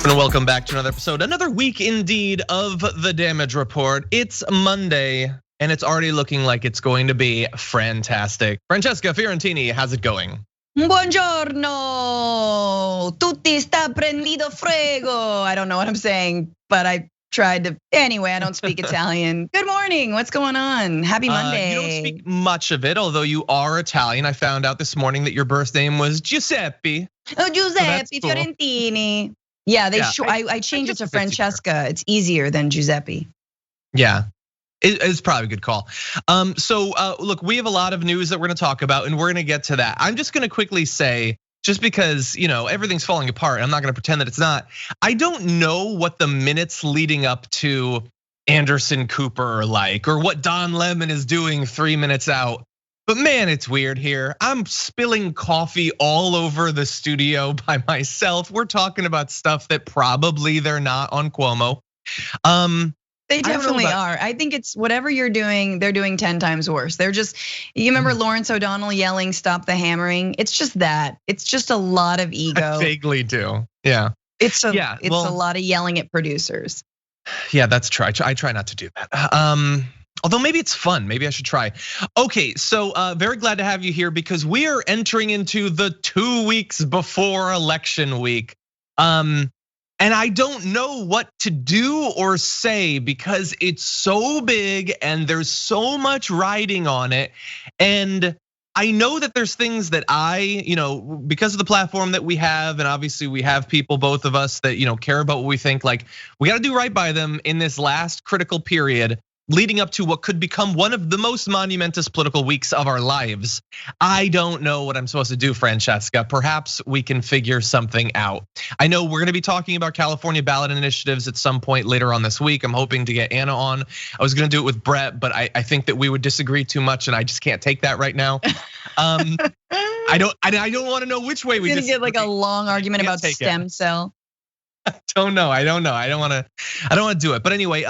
And welcome back to another episode, another week indeed of the Damage Report. It's Monday and it's already looking like it's going to be fantastic. Francesca Fiorentini, how's it going? Buongiorno, tutti sta prendido frego. I don't know what I'm saying, but I tried to. Anyway, I don't speak Italian. Good morning, what's going on? Happy Monday. You don't speak much of it, although you are Italian. I found out this morning that your birth name was Giuseppe. Oh, Giuseppe Fiorentini. Yeah, I changed it to Francesca. It's easier than Giuseppe. Yeah, it's probably a good call. So look, we have a lot of news that we're gonna talk about, and we're gonna get to that. I'm just gonna quickly say, just because everything's falling apart, I'm not gonna pretend that it's not. I don't know what the minutes leading up to Anderson Cooper are like, or what Don Lemon is doing 3 minutes out. But man, it's weird here. I'm spilling coffee all over the studio by myself. We're talking about stuff that probably they're not on Cuomo. They definitely are. I think it's whatever you're doing, they're doing 10 times worse. They're just, you remember Lawrence O'Donnell yelling, "Stop the hammering." It's just that. It's just a lot of ego. I vaguely do, yeah. It's a lot of yelling at producers. Yeah, that's true. I try not to do that. Although maybe it's fun, maybe I should try. Okay, so very glad to have you here because we are entering into the 2 weeks before election week. And I don't know what to do or say because it's so big and there's so much riding on it. And I know that there's things that because of the platform that we have, and obviously we have people, both of us, that care about what we think, like we gotta do right by them in this last critical period leading up to what could become one of the most monumentous political weeks of our lives. I don't know what I'm supposed to do, Francesca. Perhaps we can figure something out. I know we're gonna be talking about California ballot initiatives at some point later on this week. I'm hoping to get Anna on. I was gonna do it with Brett, but I think that we would disagree too much and I just can't take that right now. I don't want to know which way we disagree. You're gonna get like a long argument about stem cell. I don't know. I don't want to do it. But anyway,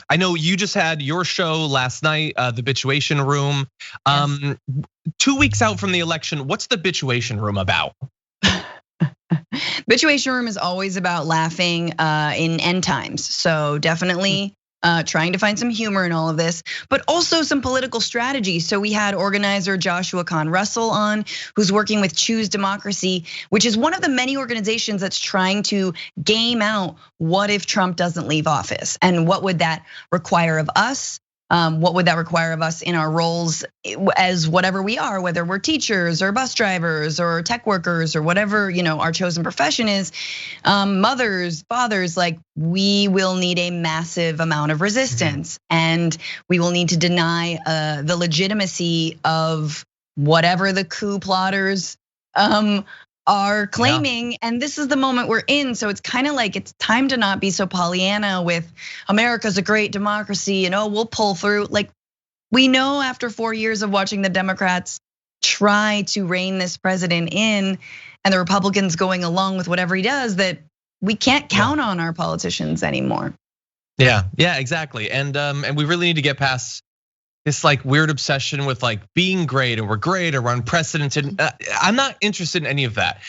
I know you just had your show last night, the Bitchuation Room. Yes. 2 weeks out from the election, what's the Bitchuation Room about? Bitchuation Room is always about laughing in end times. So definitely trying to find some humor in all of this, but also some political strategy. So we had organizer Joshua Kahn Russell on, who's working with Choose Democracy, which is one of the many organizations that's trying to game out what if Trump doesn't leave office, and what would that require of us? What would that require of us in our roles as whatever we are, whether we're teachers or bus drivers or tech workers or whatever our chosen profession is, mothers, fathers, like we will need a massive amount of resistance, and we will need to deny the legitimacy of whatever the coup plotters are claiming, and this is the moment we're in. So it's kind of like it's time to not be so Pollyanna with America's a great democracy and we'll pull through. Like we know after 4 years of watching the Democrats try to rein this president in and the Republicans going along with whatever he does, that we can't count on our politicians anymore. Yeah, exactly. And we really need to get past this like weird obsession with like being great and we're great or we're unprecedented. I'm not interested in any of that.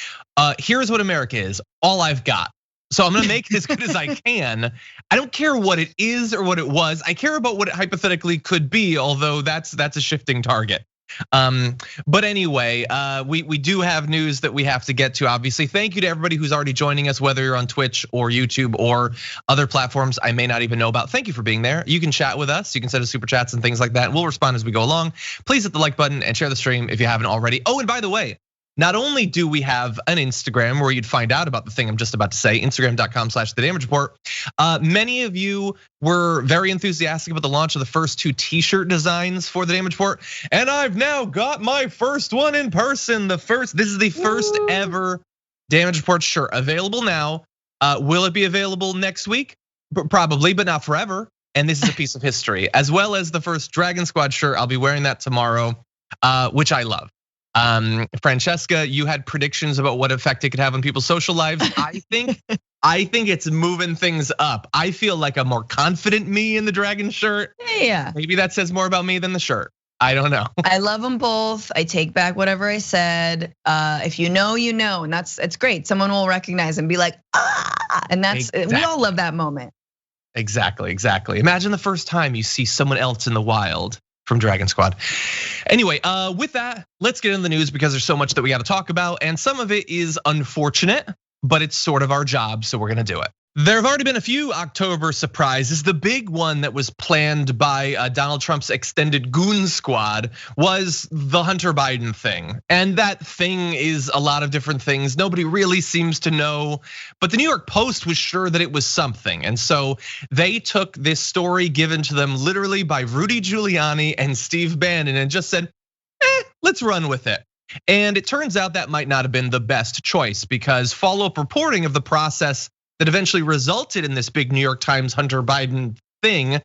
Here's what America is, all I've got. So I'm gonna make it as good as I can. I don't care what it is or what it was. I care about what it hypothetically could be, although that's a shifting target. But anyway, we do have news that we have to get to, obviously. Thank you to everybody who's already joining us, whether you're on Twitch or YouTube or other platforms I may not even know about. Thank you for being there. You can chat with us. You can send us super chats and things like that. We'll respond as we go along. Please hit the like button and share the stream if you haven't already. Oh, and by the way, not only do we have an Instagram where you'd find out about the thing I'm just about to say, Instagram.com/thedamagereport. Many of you were very enthusiastic about the launch of the first 2 t-shirt designs for the Damage Report. And I've now got my first one in person. This is the first ever Damage Report shirt available now. Will it be available next week? Probably, but not forever. And this is a piece of history, as well as the first Dragon Squad shirt. I'll be wearing that tomorrow, which I love. Francesca, you had predictions about what effect it could have on people's social lives. I think it's moving things up. I feel like a more confident me in the dragon shirt. Yeah. Maybe that says more about me than the shirt. I don't know. I love them both. I take back whatever I said. If you know, you know, and it's great. Someone will recognize and be like, And that's, we all love that moment. Exactly. Imagine the first time you see someone else in the wild from Dragon Squad. Anyway, with that, let's get in the news because there's so much that we got to talk about. And some of it is unfortunate, but it's sort of our job, so we're gonna do it. There have already been a few October surprises. The big one that was planned by Donald Trump's extended goon squad was the Hunter Biden thing. And that thing is a lot of different things. Nobody really seems to know, but the New York Post was sure that it was something. And so they took this story given to them literally by Rudy Giuliani and Steve Bannon and just said, let's run with it. And it turns out that might not have been the best choice because follow-up reporting of the process that eventually resulted in this big New York Times Hunter Biden thing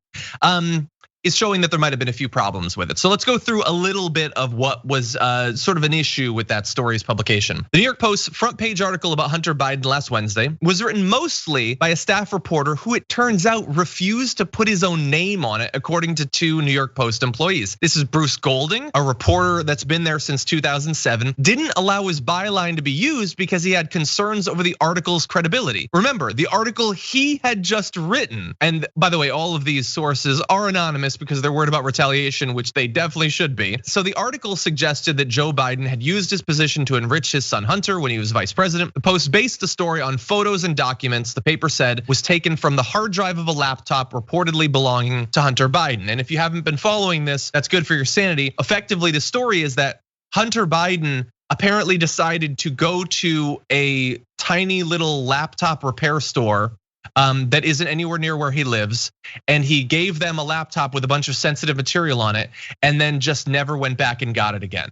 is showing that there might have been a few problems with it. So let's go through a little bit of what was sort of an issue with that story's publication. The New York Post front page article about Hunter Biden last Wednesday was written mostly by a staff reporter who it turns out refused to put his own name on it, according to 2 New York Post employees. This is Bruce Golding, a reporter that's been there since 2007, didn't allow his byline to be used because he had concerns over the article's credibility. Remember, the article he had just written, and by the way, all of these sources are anonymous because they're worried about retaliation, which they definitely should be. So the article suggested that Joe Biden had used his position to enrich his son Hunter when he was vice president. The Post based the story on photos and documents the paper said was taken from the hard drive of a laptop reportedly belonging to Hunter Biden. And if you haven't been following this, that's good for your sanity. Effectively, the story is that Hunter Biden apparently decided to go to a tiny little laptop repair store that isn't anywhere near where he lives. And he gave them a laptop with a bunch of sensitive material on it and then just never went back and got it again.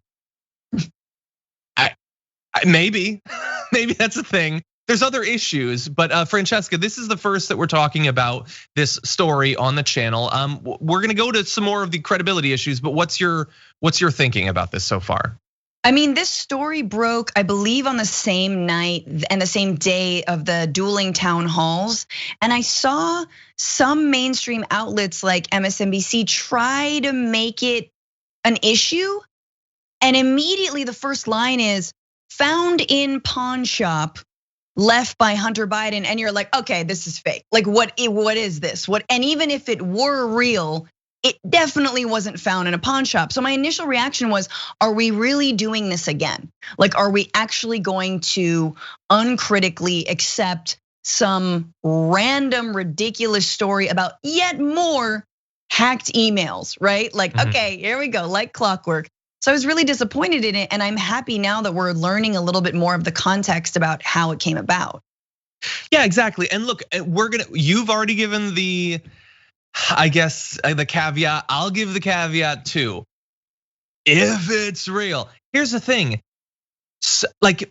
Maybe that's a thing. There's other issues, but Francesca, this is the first that we're talking about this story on the channel. We're gonna go to some more of the credibility issues, but what's your thinking about this so far? I mean, this story broke, I believe, on the same night and the same day of the dueling town halls. And I saw some mainstream outlets like MSNBC try to make it an issue. And immediately the first line is found in pawn shop, left by Hunter Biden. And you're like, okay, this is fake. Like, what is this? And even if it were real, it definitely wasn't found in a pawn shop. So my initial reaction was, are we really doing this again? Like, are we actually going to uncritically accept some random ridiculous story about yet more hacked emails, right? Like, okay, here we go, like clockwork. So I was really disappointed in it, and I'm happy now that we're learning a little bit more of the context about how it came about. Yeah, exactly. And look, you've already given the, I guess, the caveat. I'll give the caveat too. If it's real, here's the thing. Like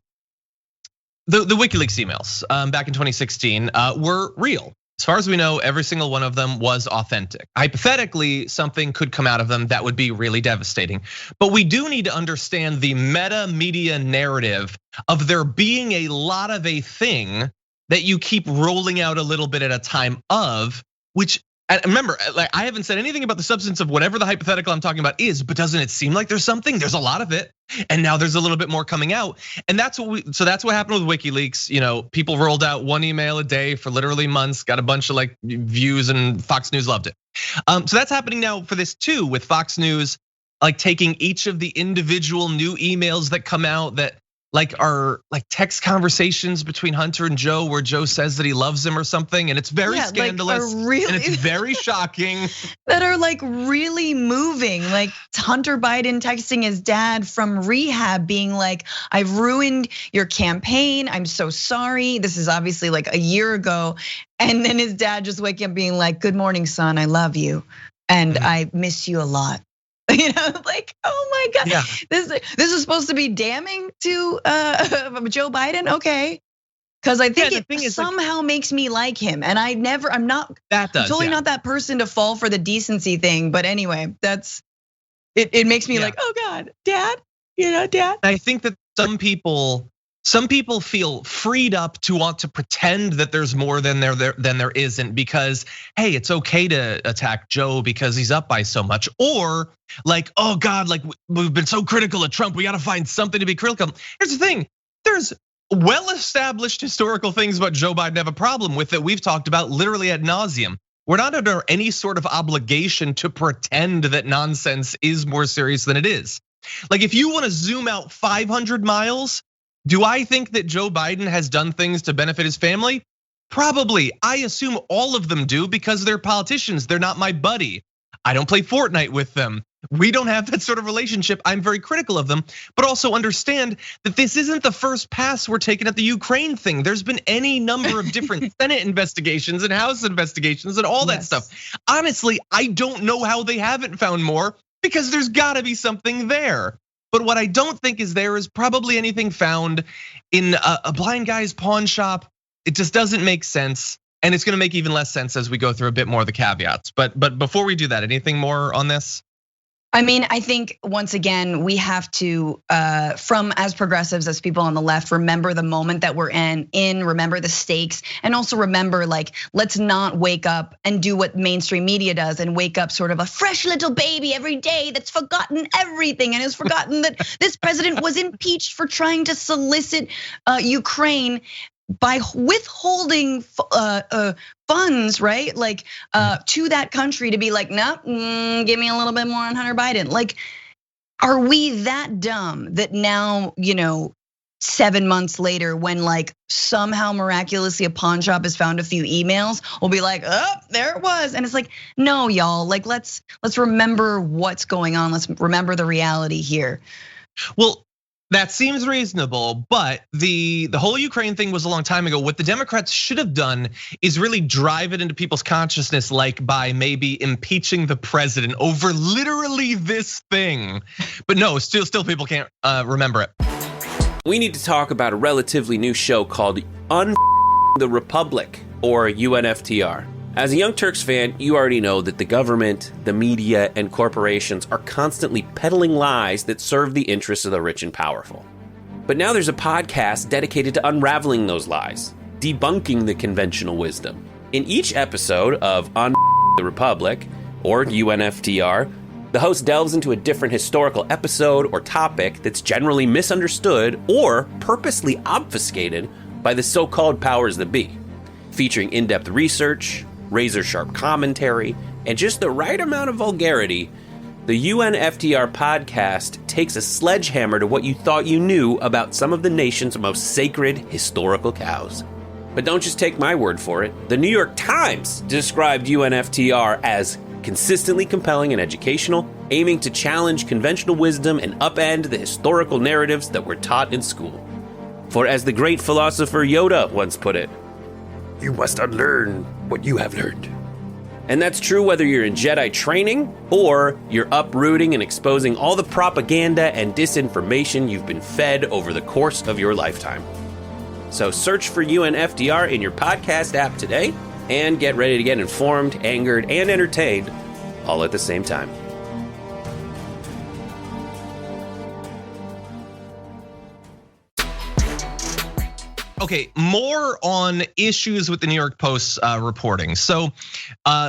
the WikiLeaks emails back in 2016 were real. As far as we know, every single one of them was authentic. Hypothetically, something could come out of them that would be really devastating. But we do need to understand the meta media narrative of there being a lot of a thing that you keep rolling out a little bit at a time of, which, and remember, like, I haven't said anything about the substance of whatever the hypothetical I'm talking about is, but doesn't it seem like there's something? There's a lot of it, and now there's a little bit more coming out, and that's what happened with WikiLeaks. You know, people rolled out one email a day for literally months, got a bunch of like views, and Fox News loved it. So that's happening now for this too, with Fox News, like taking each of the individual new emails that come out that like are like text conversations between Hunter and Joe, where Joe says that he loves him or something, and it's very scandalous, and it's very shocking. That are like really moving, like Hunter Biden texting his dad from rehab, being like, "I've ruined your campaign. I'm so sorry." This is obviously like a year ago, and then his dad just waking up being like, "Good morning, son. I love you, and I miss you a lot." You know, like, oh my God, yeah. This is supposed to be damning to Joe Biden, okay? Because I think it somehow makes me like him, and I'm not. That does, I'm totally not that person to fall for the decency thing, but anyway, that's it. Makes me like, oh God, Dad, you know, Dad. I think that some people feel freed up to want to pretend that there's more than there isn't, because hey, it's okay to attack Joe because he's up by so much, or like, oh God, like we've been so critical of Trump, we got to find something to be critical. Here's the thing, there's well-established historical things about Joe Biden have a problem with that we've talked about literally ad nauseum. We're not under any sort of obligation to pretend that nonsense is more serious than it is. Like if you want to zoom out 500 miles, do I think that Joe Biden has done things to benefit his family? Probably. I assume all of them do because they're politicians. They're not my buddy. I don't play Fortnite with them. We don't have that sort of relationship. I'm very critical of them, but also understand that this isn't the first pass we're taking at the Ukraine thing. There's been any number of different Senate investigations and House investigations and all that stuff. Honestly, I don't know how they haven't found more because there's gotta be something there. But what I don't think is there is probably anything found in a blind guy's pawn shop. It just doesn't make sense. And it's gonna make even less sense as we go through a bit more of the caveats. But before we do that, anything more on this? I mean, I think once again, we have to, from as progressives, as people on the left, remember the moment that we're in, remember the stakes, and also remember, like, let's not wake up and do what mainstream media does and wake up sort of a fresh little baby every day that's forgotten everything and has forgotten that this president was impeached for trying to solicit Ukraine by withholding funds, right? Like to that country to be like, nope, give me a little bit more on Hunter Biden. Like, are we that dumb that now, 7 months later, when like somehow miraculously a pawn shop has found a few emails, we'll be like, oh, there it was. And it's like, no, y'all, like let's remember what's going on. Let's remember the reality here. Well, that seems reasonable, but the whole Ukraine thing was a long time ago. What the Democrats should have done is really drive it into people's consciousness, like by maybe impeaching the president over literally this thing. But no, still people can't remember it. We need to talk about a relatively new show called the Republic, or UNFTR. As a Young Turks fan, you already know that the government, the media, and corporations are constantly peddling lies that serve the interests of the rich and powerful. But now there's a podcast dedicated to unraveling those lies, debunking the conventional wisdom. In each episode of the Republic, or UNFTR, the host delves into a different historical episode or topic that's generally misunderstood or purposely obfuscated by the so-called powers that be, featuring in-depth research, razor-sharp commentary, and just the right amount of vulgarity. The UNFTR podcast takes a sledgehammer to what you thought you knew about some of the nation's most sacred historical cows. But don't just take my word for it. The New York Times described UNFTR as consistently compelling and educational, aiming to challenge conventional wisdom and upend the historical narratives that were taught in school. For as the great philosopher Yoda once put it, you must unlearn what you have learned. And that's true whether you're in Jedi training or you're uprooting and exposing all the propaganda and disinformation you've been fed over the course of your lifetime. So search for UNFTR in your podcast app today and get ready to get informed, angered, and entertained all at the same time. Okay, more on issues with the New York Post's reporting. So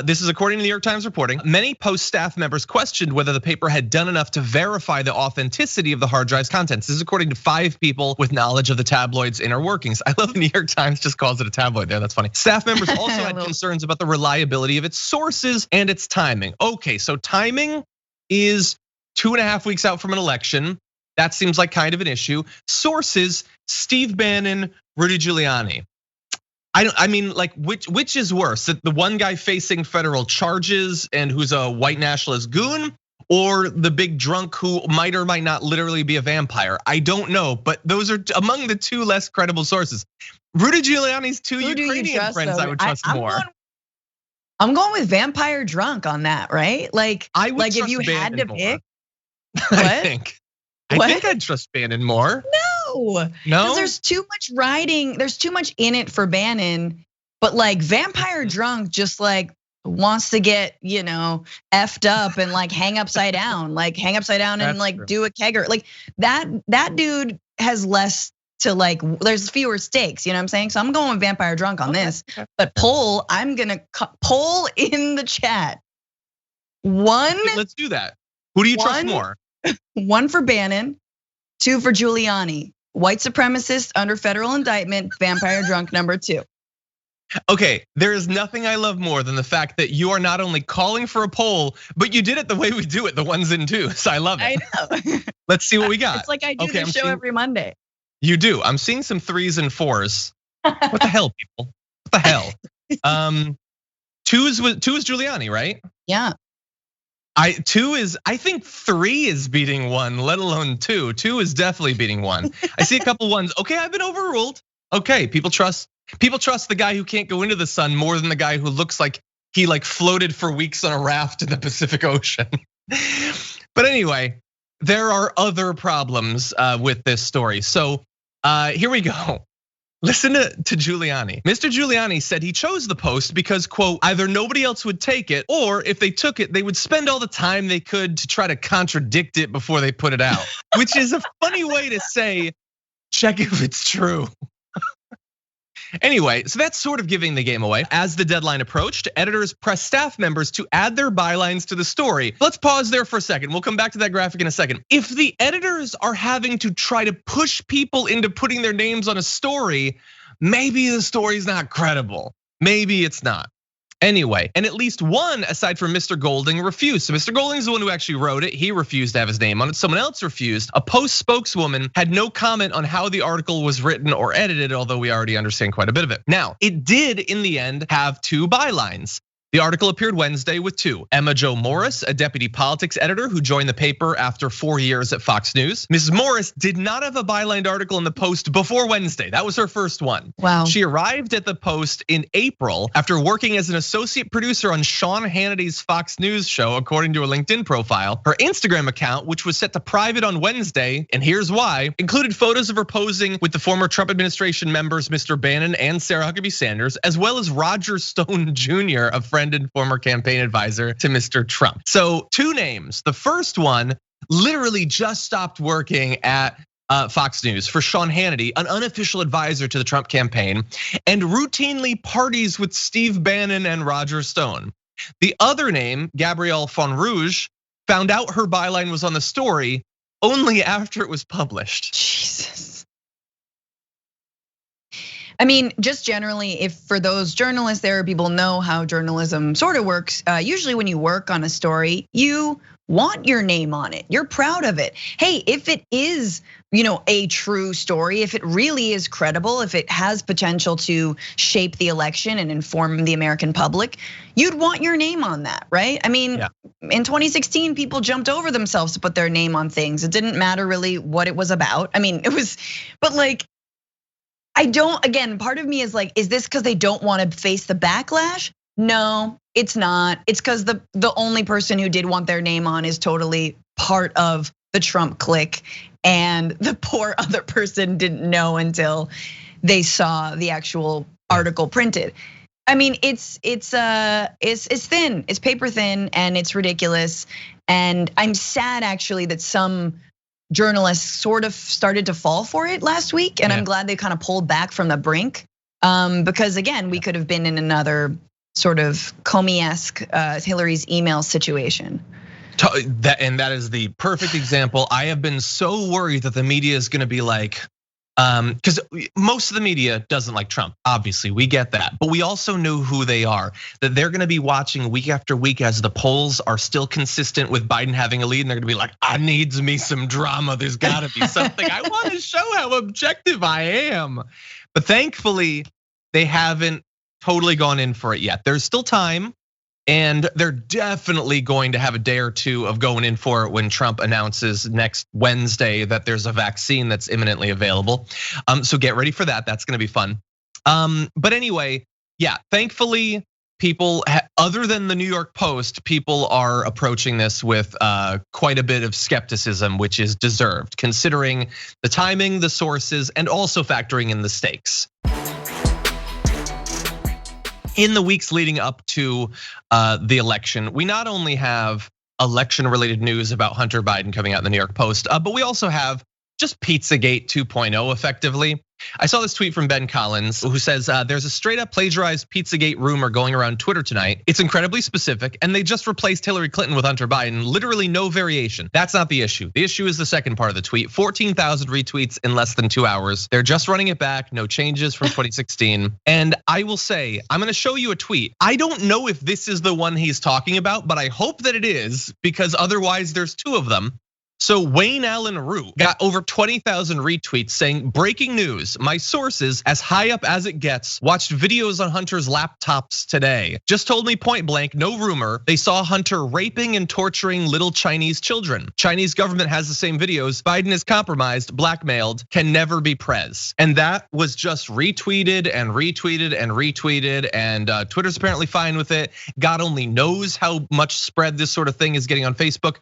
this is according to the New York Times reporting. Many Post staff members questioned whether the paper had done enough to verify the authenticity of the hard drive's contents. This is according to 5 people with knowledge of the tabloid's inner workings. I love the New York Times just calls it a tabloid there, that's funny. Staff members also had concerns about the reliability of its sources and its timing. Okay, so timing is 2.5 weeks out from an election. That seems like kind of an issue. Sources, Steve Bannon, Rudy Giuliani. I mean, like which is worse? The one guy facing federal charges and who's a white nationalist goon, or the big drunk who might or might not literally be a vampire? I don't know, but those are among the 2 less credible sources. Rudy Giuliani's 2 Ukrainian friends I would trust more. I'm going with vampire drunk on that, right? Like if you had to pick. What? I think I'd trust Bannon more. No, because there's too much writing. There's too much in it for Bannon. But like vampire drunk just like wants to get effed up and like hang upside down, and like do a kegger. Like that dude has less to like. There's fewer stakes. You know what I'm saying? So I'm going with vampire drunk on this. But I'm gonna poll in the chat. Let's do that. Who do you trust more? 1 for Bannon, 2 for Giuliani. white supremacist under federal indictment, vampire drunk number 2. Okay, there is nothing I love more than the fact that you are not only calling for a poll, but you did it the way we do it, the ones and twos. I love it. I know. Let's see what we got. It's like I do this show every Monday. You do. I'm seeing some 3s and 4s. What the hell, people? What the hell? 2 is Giuliani, right? Yeah. I think 3 is beating 1, let alone 2. 2 is definitely beating 1. I see a couple ones. Okay, I've been overruled. Okay, people trust the guy who can't go into the sun more than the guy who looks like he floated for weeks on a raft in the Pacific Ocean. But anyway, there are other problems with this story. So here we go. Listen to Giuliani. Mr. Giuliani said he chose the post because, quote, either nobody else would take it, or if they took it, they would spend all the time they could to try to contradict it before they put it out. Which is a funny way to say, check if it's true. Anyway, so that's sort of giving the game away. As the deadline approached, editors pressed staff members to add their bylines to the story. Let's pause there for a second. We'll come back to that graphic in a second. If the editors are having to try to push people into putting their names on a story, maybe the story's not credible. Maybe it's not. Anyway, and at least one, aside from Mr. Golding, refused. So Mr. Golding is the one who actually wrote it. He refused to have his name on it. Someone else refused. A Post spokeswoman had no comment on how the article was written or edited, although we already understand quite a bit of it. Now, it did in the end have 2 bylines. The article appeared Wednesday with 2. Emma Jo Morris, a deputy politics editor who joined the paper after 4 years at Fox News. Mrs. Morris did not have a bylined article in the Post before Wednesday. That was her first one. Wow. She arrived at the Post in April after working as an associate producer on Sean Hannity's Fox News show, according to a LinkedIn profile. Her Instagram account, which was set to private on Wednesday, and here's why, included photos of her posing with the former Trump administration members, Mr. Bannon and Sarah Huckabee Sanders, as well as Roger Stone Jr., a friend and former campaign advisor to Mr. Trump. So 2 names. The first one literally just stopped working at Fox News for Sean Hannity, an unofficial advisor to the Trump campaign, and routinely parties with Steve Bannon and Roger Stone. The other name, Gabrielle Fonrouge, found out her byline was on the story only after it was published. Jesus. I mean, just generally, if for those journalists there, people know how journalism sort of works. Usually when you work on a story, you want your name on it. You're proud of it. Hey, if it is, a true story, if it really is credible, if it has potential to shape the election and inform the American public, you'd want your name on that, right? I mean, in 2016, people jumped over themselves to put their name on things. It didn't matter really what it was about. I mean, it was, but again, part of me is like, is this because they don't want to face the backlash? No, it's not. It's because the only person who did want their name on is totally part of the Trump clique, and the poor other person didn't know until they saw the actual article printed. I mean, it's thin, it's paper thin, and it's ridiculous. And I'm sad actually that some journalists sort of started to fall for it last week, and I'm glad they kind of pulled back from the brink, because again, we could have been in another sort of Comey-esque Hillary's email situation. And that is the perfect example. I have been so worried that the media is going to be like, because most of the media doesn't like Trump, obviously, we get that. But we also know who they are, that they're gonna be watching week after week as the polls are still consistent with Biden having a lead, and they're gonna be like, I needs me some drama, there's gotta be something. I wanna show how objective I am. But thankfully, they haven't totally gone in for it yet. There's still time. And they're definitely going to have a day or two of going in for it when Trump announces next Wednesday that there's a vaccine that's imminently available. So get ready for that. That's going to be fun. But anyway, yeah, thankfully, people, other than the New York Post, people are approaching this with quite a bit of skepticism, which is deserved, considering the timing, the sources, and also factoring in the stakes. In the weeks leading up to the election, we not only have election-related news about Hunter Biden coming out in the New York Post, but we also have just Pizzagate 2.0 effectively. I saw this tweet from Ben Collins who says, there's a straight up plagiarized Pizzagate rumor going around Twitter tonight. It's incredibly specific and they just replaced Hillary Clinton with Hunter Biden. Literally no variation. That's not the issue. The issue is the second part of the tweet. 14,000 retweets in less than 2 hours. They're just running it back. No changes from 2016. And I will say, I'm gonna show you a tweet. I don't know if this is the one he's talking about, but I hope that it is because otherwise there's two of them. So Wayne Allen Root got over 20,000 retweets saying, breaking news, my sources, as high up as it gets, watched videos on Hunter's laptops today. Just told me point blank, no rumor, they saw Hunter raping and torturing little Chinese children. Chinese government has the same videos. Biden is compromised, blackmailed, can never be prez. And that was just retweeted and retweeted and retweeted. And Twitter's apparently fine with it. God only knows how much spread this sort of thing is getting on Facebook.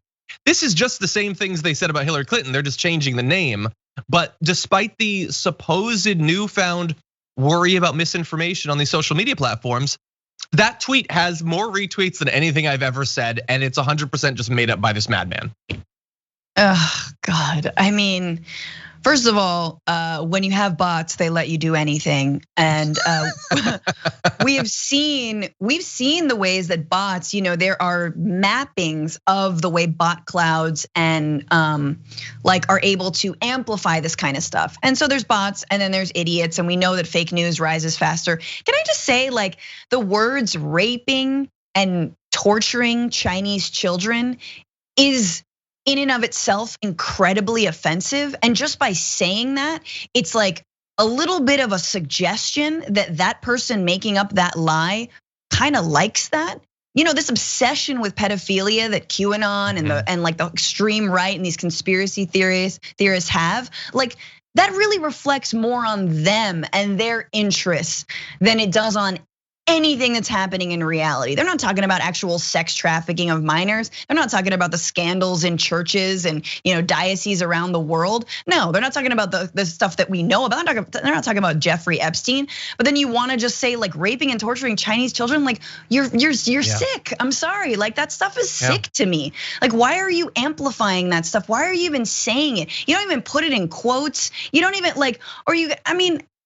This is just the same things they said about Hillary Clinton. They're just changing the name. But despite the supposed newfound worry about misinformation on these social media platforms, that tweet has more retweets than anything I've ever said. And it's 100% just made up by this madman. Oh, God. I mean, first of all, when you have bots, they let you do anything. And we've seen the ways that bots, there are mappings of the way bot clouds and are able to amplify this kind of stuff. And so there's bots and then there's idiots, and we know that fake news rises faster. Can I just say, the words raping and torturing Chinese children is in and of itself incredibly offensive. And just by saying that, it's like a little bit of a suggestion that that person making up that lie kind of likes that. This obsession with pedophilia that QAnon and the extreme right and these conspiracy theorists have, that really reflects more on them and their interests than it does on anything that's happening in reality. They're not talking about actual sex trafficking of minors. They're not talking about the scandals in churches and dioceses around the world. No, they're not talking about the stuff that we know about. They're not talking about Jeffrey Epstein. But then you want to just say raping and torturing Chinese children, you're sick. I'm sorry, that stuff is sick to me. Why are you amplifying that stuff? Why are you even saying it? You don't even put it in quotes. You don't even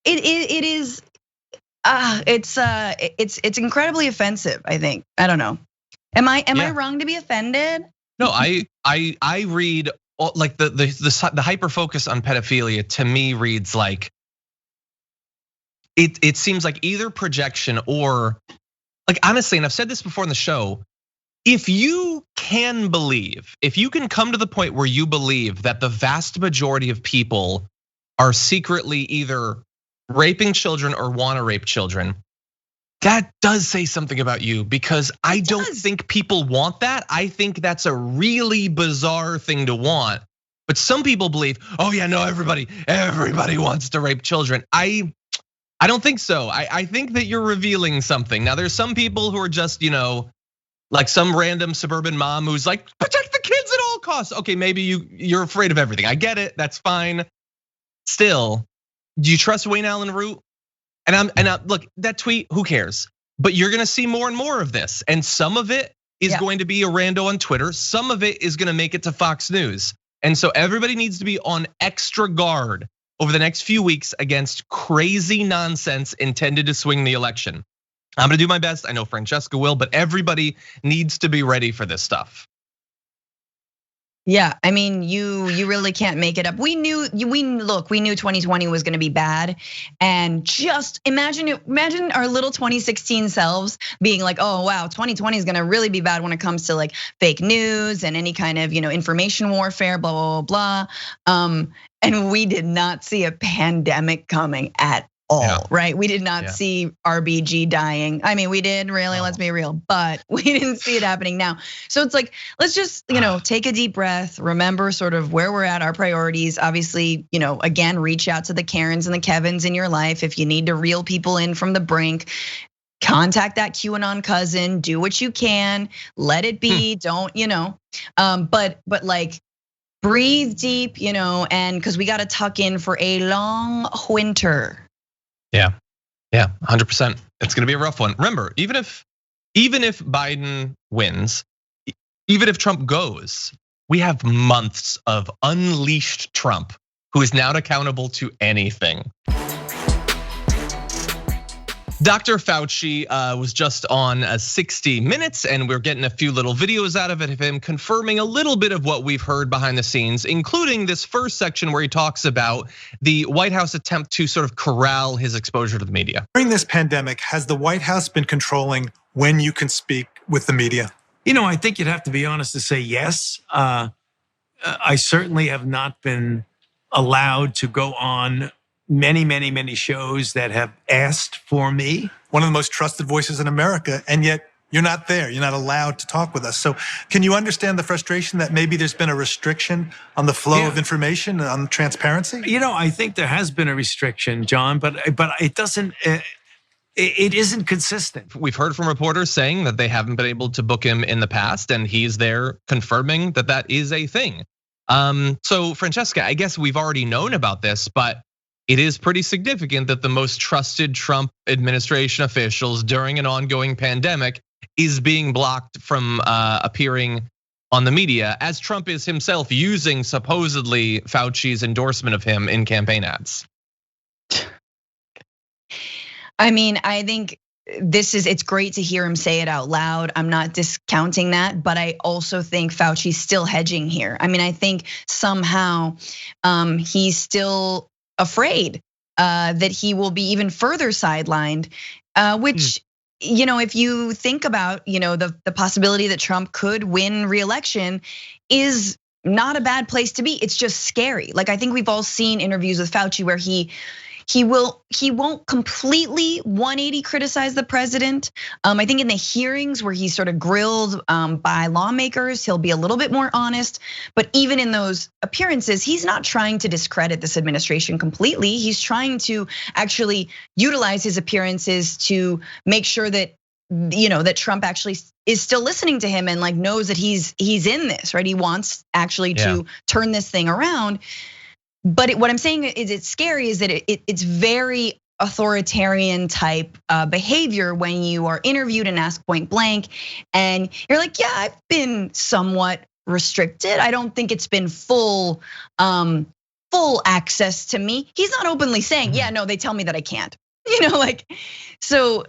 it is. It's incredibly offensive, I think. I don't know. Am I wrong to be offended? No, I read the hyper focus on pedophilia to me reads like it seems like either projection or honestly, and I've said this before in the show, if you can come to the point where you believe that the vast majority of people are secretly either raping children or want to rape children, that does say something about you, because I don't think people want that. I think that's a really bizarre thing to want. But some people believe, oh yeah, no, everybody wants to rape children. I don't think so. I think that you're revealing something. Now there's some people who are just, some random suburban mom who's like, protect the kids at all costs. Okay, maybe you're afraid of everything. I get it, that's fine. Still, do you trust Wayne Allen Root? And look, that tweet, who cares? But you're gonna see more and more of this. And some of it is going to be a rando on Twitter. Some of it is gonna make it to Fox News. And so everybody needs to be on extra guard over the next few weeks against crazy nonsense intended to swing the election. I'm gonna do my best. I know Francesca will, but everybody needs to be ready for this stuff. Yeah, I mean, you really can't make it up. We knew 2020 was gonna be bad. And just imagine our little 2016 selves being like, oh wow, 2020 is gonna really be bad when it comes to fake news and any kind of information warfare, blah, blah, blah. And we did not see a pandemic coming at all, right? We did not see RBG dying. I mean, we did really, let's be real, but we didn't see it happening now. So it's let's just, take a deep breath, remember sort of where we're at, our priorities. Obviously, again, reach out to the Karens and the Kevins in your life. If you need to reel people in from the brink, contact that QAnon cousin, do what you can, let it be, don't, but breathe deep, and because we got to tuck in for a long winter. Yeah, 100%. It's gonna be a rough one. Remember, even if Biden wins, even if Trump goes, we have months of unleashed Trump, who is now accountable to anything. Dr. Fauci was just on 60 Minutes, and we're getting a few little videos out of it of him confirming a little bit of what we've heard behind the scenes, including this first section where he talks about the White House attempt to sort of corral his exposure to the media. During this pandemic, has the White House been controlling when you can speak with the media? I think you'd have to be honest to say yes. I certainly have not been allowed to go on many shows that have asked for me. One of the most trusted voices in America, and yet you're not there. You're not allowed to talk with us. So can you understand the frustration that maybe there's been a restriction on the flow of information, on transparency? I think there has been a restriction, John, but it doesn't. It isn't consistent. We've heard from reporters saying that they haven't been able to book him in the past, and he's there confirming that that is a thing. So Francesca, I guess we've already known about this, but it is pretty significant that the most trusted Trump administration officials during an ongoing pandemic is being blocked from appearing on the media, as Trump is himself using supposedly Fauci's endorsement of him in campaign ads. I mean, I think it's great to hear him say it out loud. I'm not discounting that, but I also think Fauci's still hedging here. I mean, I think somehow he's still afraid that he will be even further sidelined, which, if you think about, the possibility that Trump could win re-election is not a bad place to be. It's just scary. Like, I think we've all seen interviews with Fauci where he won't completely 180 criticize the president. I think in the hearings where he's sort of grilled by lawmakers, he'll be a little bit more honest. But even in those appearances, he's not trying to discredit this administration completely. He's trying to actually utilize his appearances to make sure that that Trump actually is still listening to him and like knows that he's in this, right? He wants actually to turn this thing around. But what I'm saying is it's scary is that it's very authoritarian type behavior when you are interviewed and asked point blank and you're like, yeah, I've been somewhat restricted. I don't think it's been full access to me. He's not openly saying, yeah, no, they tell me that I can't. So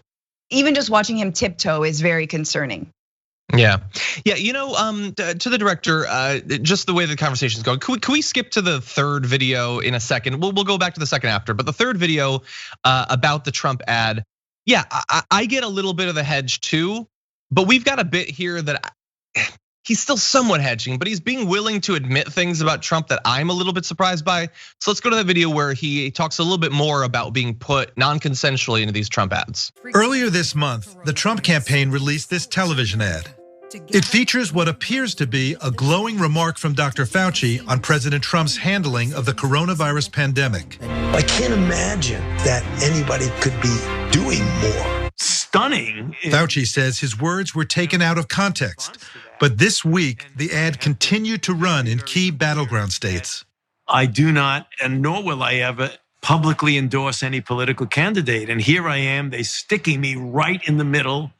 even just watching him tiptoe is very concerning. Yeah. To the director, just the way the conversation is going. Can we skip to the third video in a second? We'll go back to the second after, but the third video about the Trump ad. Yeah, I get a little bit of the hedge too, but we've got a bit here that he's still somewhat hedging, but he's being willing to admit things about Trump that I'm a little bit surprised by. So let's go to that video where he talks a little bit more about being put non-consensually into these Trump ads. Earlier this month, the Trump campaign released this television ad. It features what appears to be a glowing remark from Dr. Fauci on President Trump's handling of the coronavirus pandemic. I can't imagine that anybody could be doing more. Stunning. Fauci says his words were taken out of context, but this week the ad continued to run in key battleground states. I do not, and nor will I ever publicly endorse any political candidate. And here I am, they sticking me right in the middle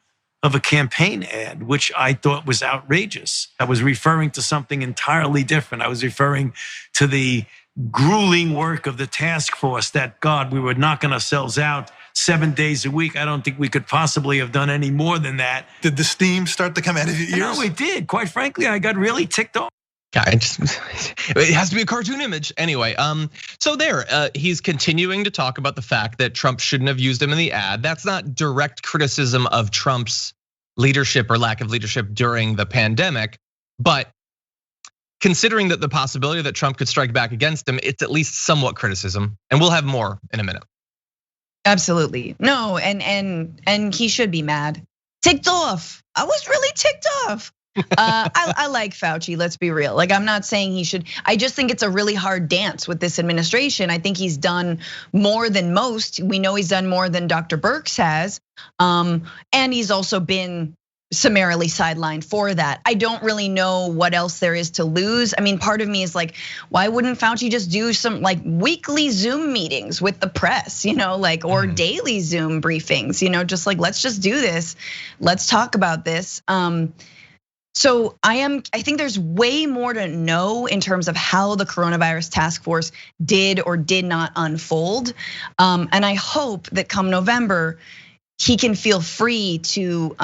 of a campaign ad, which I thought was outrageous. I was referring to something entirely different. I was referring to the grueling work of the task force that, God, we were knocking ourselves out 7 days a week. I don't think we could possibly have done any more than that. Did the steam start to come out of your ears? No, it did. Quite frankly, I got really ticked off. Yeah, it has to be a cartoon image. Anyway, so he's continuing to talk about the fact that Trump shouldn't have used him in the ad. That's not direct criticism of Trump's leadership or lack of leadership during the pandemic, but considering that the possibility that Trump could strike back against him, it's at least somewhat criticism. And we'll have more in a minute. Absolutely. No, and he should be mad. Ticked off. I was really ticked off. I like Fauci, let's be real. Like, I'm not saying he should. I just think it's a really hard dance with this administration. I think he's done more than most. We know he's done more than Dr. Birx has. And he's also been summarily sidelined for that. I don't really know what else there is to lose. I mean, part of me is like, why wouldn't Fauci just do some like weekly Zoom meetings with the press, or daily Zoom briefings, just like, let's just do this. Let's talk about this. So I think there's way more to know in terms of how the coronavirus task force did or did not unfold. And I hope that come November, he can feel free to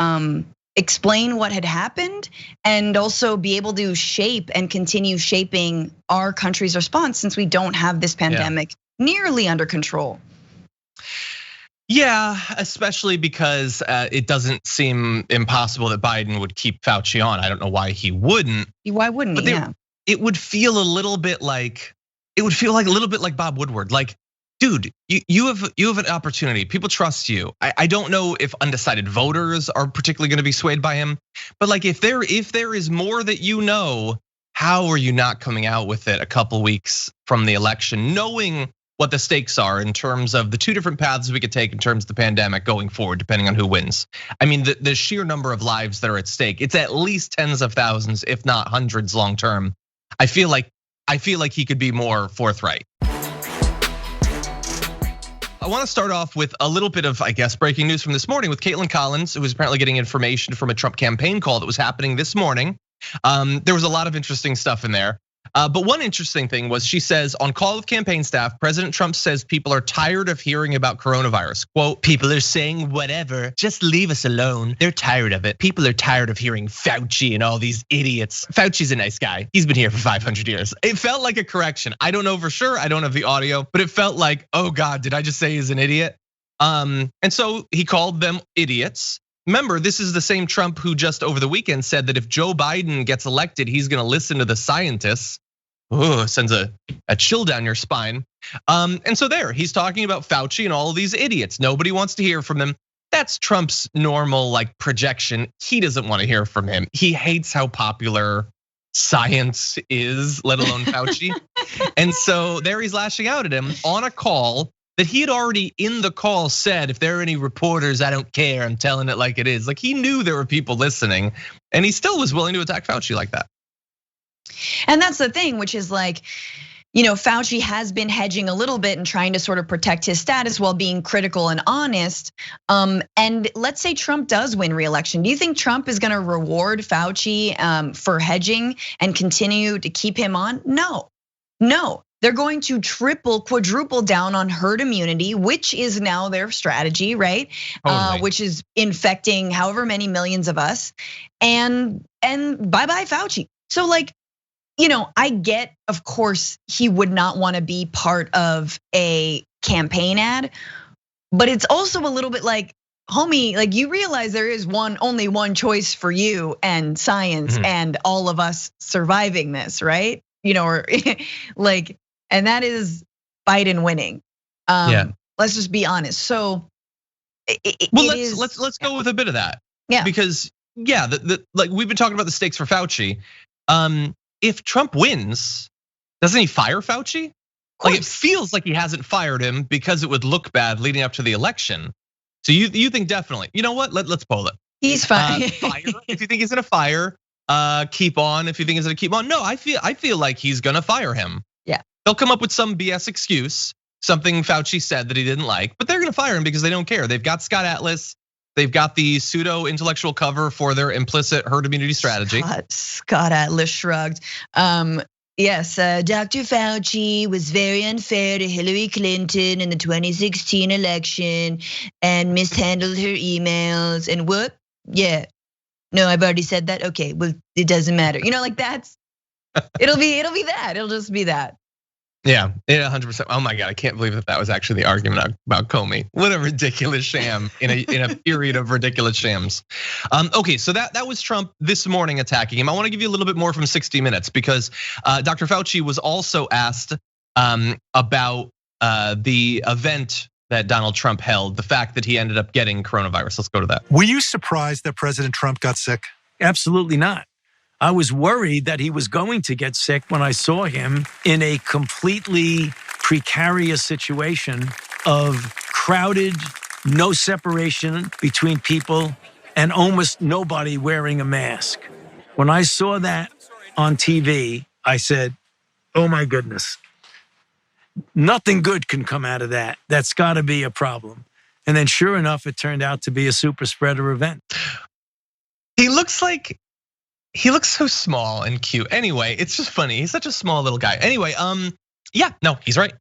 explain what had happened and also be able to shape and continue shaping our country's response since we don't have this pandemic nearly under control. Yeah, especially because it doesn't seem impossible that Biden would keep Fauci on. I don't know why he wouldn't. Why wouldn't he? Yeah. It would feel a little bit like Bob Woodward. Like, dude, you have an opportunity. People trust you. I don't know if undecided voters are particularly going to be swayed by him, but like if there is more that you know, how are you not coming out with it a couple weeks from the election, knowing what the stakes are in terms of the two different paths we could take in terms of the pandemic going forward, depending on who wins. I mean, the sheer number of lives that are at stake, it's at least tens of thousands, if not hundreds long term. I feel like he could be more forthright. I want to start off with a little bit of, I guess, breaking news from this morning with Caitlin Collins, who was apparently getting information from a Trump campaign call that was happening this morning. There was a lot of interesting stuff in there. But one interesting thing was she says on call with campaign staff, President Trump says people are tired of hearing about coronavirus. Quote, people are saying whatever, just leave us alone. They're tired of it. People are tired of hearing Fauci and all these idiots. Fauci's a nice guy. He's been here for 500 years. It felt like a correction. I don't know for sure. I don't have the audio, but it felt like, oh God, did I just say he's an idiot? And so he called them idiots. Remember, this is the same Trump who just over the weekend said that if Joe Biden gets elected, he's gonna listen to the scientists. Oh, sends a chill down your spine. And so there, he's talking about Fauci and all of these idiots. Nobody wants to hear from him. That's Trump's normal like projection. He doesn't want to hear from him. He hates how popular science is, let alone Fauci. And so there he's lashing out at him on a call that he had already in the call said, if there are any reporters, I don't care, I'm telling it like it is. Like he knew there were people listening and he still was willing to attack Fauci like that. And that's the thing, which is like, Fauci has been hedging a little bit and trying to sort of protect his status while being critical and honest. And let's say Trump does win re-election. Do you think Trump is gonna reward Fauci for hedging and continue to keep him on? No. They're going to triple, quadruple down on herd immunity, which is now their strategy, right? Totally. Which is infecting however many millions of us. And bye-bye Fauci. So like, I get, of course, he would not want to be part of a campaign ad, but it's also a little bit like, homie, like you realize there is only one choice for you and science and all of us surviving this, right? Or like, and that is Biden winning. Let's just be honest. So, let's go with a bit of that. Yeah, because like we've been talking about the stakes for Fauci. If Trump wins, doesn't he fire Fauci? Like it feels like he hasn't fired him because it would look bad leading up to the election. So you think definitely? You know what? Let's poll it. He's fine. Fire if you think he's gonna fire. Keep on if you think he's gonna keep on. No, I feel like he's gonna fire him. Yeah. They'll come up with some BS excuse, something Fauci said that he didn't like, but they're gonna fire him because they don't care. They've got Scott Atlas. They've got the pseudo intellectual cover for their implicit herd immunity strategy. Scott Atlas shrugged. Yes, Dr. Fauci was very unfair to Hillary Clinton in the 2016 election and mishandled her emails and what? Yeah. No, I've already said that. Okay, well, it doesn't matter. Like that's, it'll be that. It'll just be that. Yeah, 100%. Oh my God, I can't believe that was actually the argument about Comey. What a ridiculous sham in a period of ridiculous shams. Okay, so that was Trump this morning attacking him. I want to give you a little bit more from 60 Minutes because Dr. Fauci was also asked about the event that Donald Trump held, the fact that he ended up getting coronavirus. Let's go to that. Were you surprised that President Trump got sick? Absolutely not. I was worried that he was going to get sick when I saw him in a completely precarious situation of crowded, no separation between people, and almost nobody wearing a mask. When I saw that on TV, I said, oh my goodness, nothing good can come out of that. That's got to be a problem. And then sure enough, it turned out to be a super spreader event. He looks so small and cute. Anyway, it's just funny. He's such a small little guy. Anyway, yeah, no, he's right.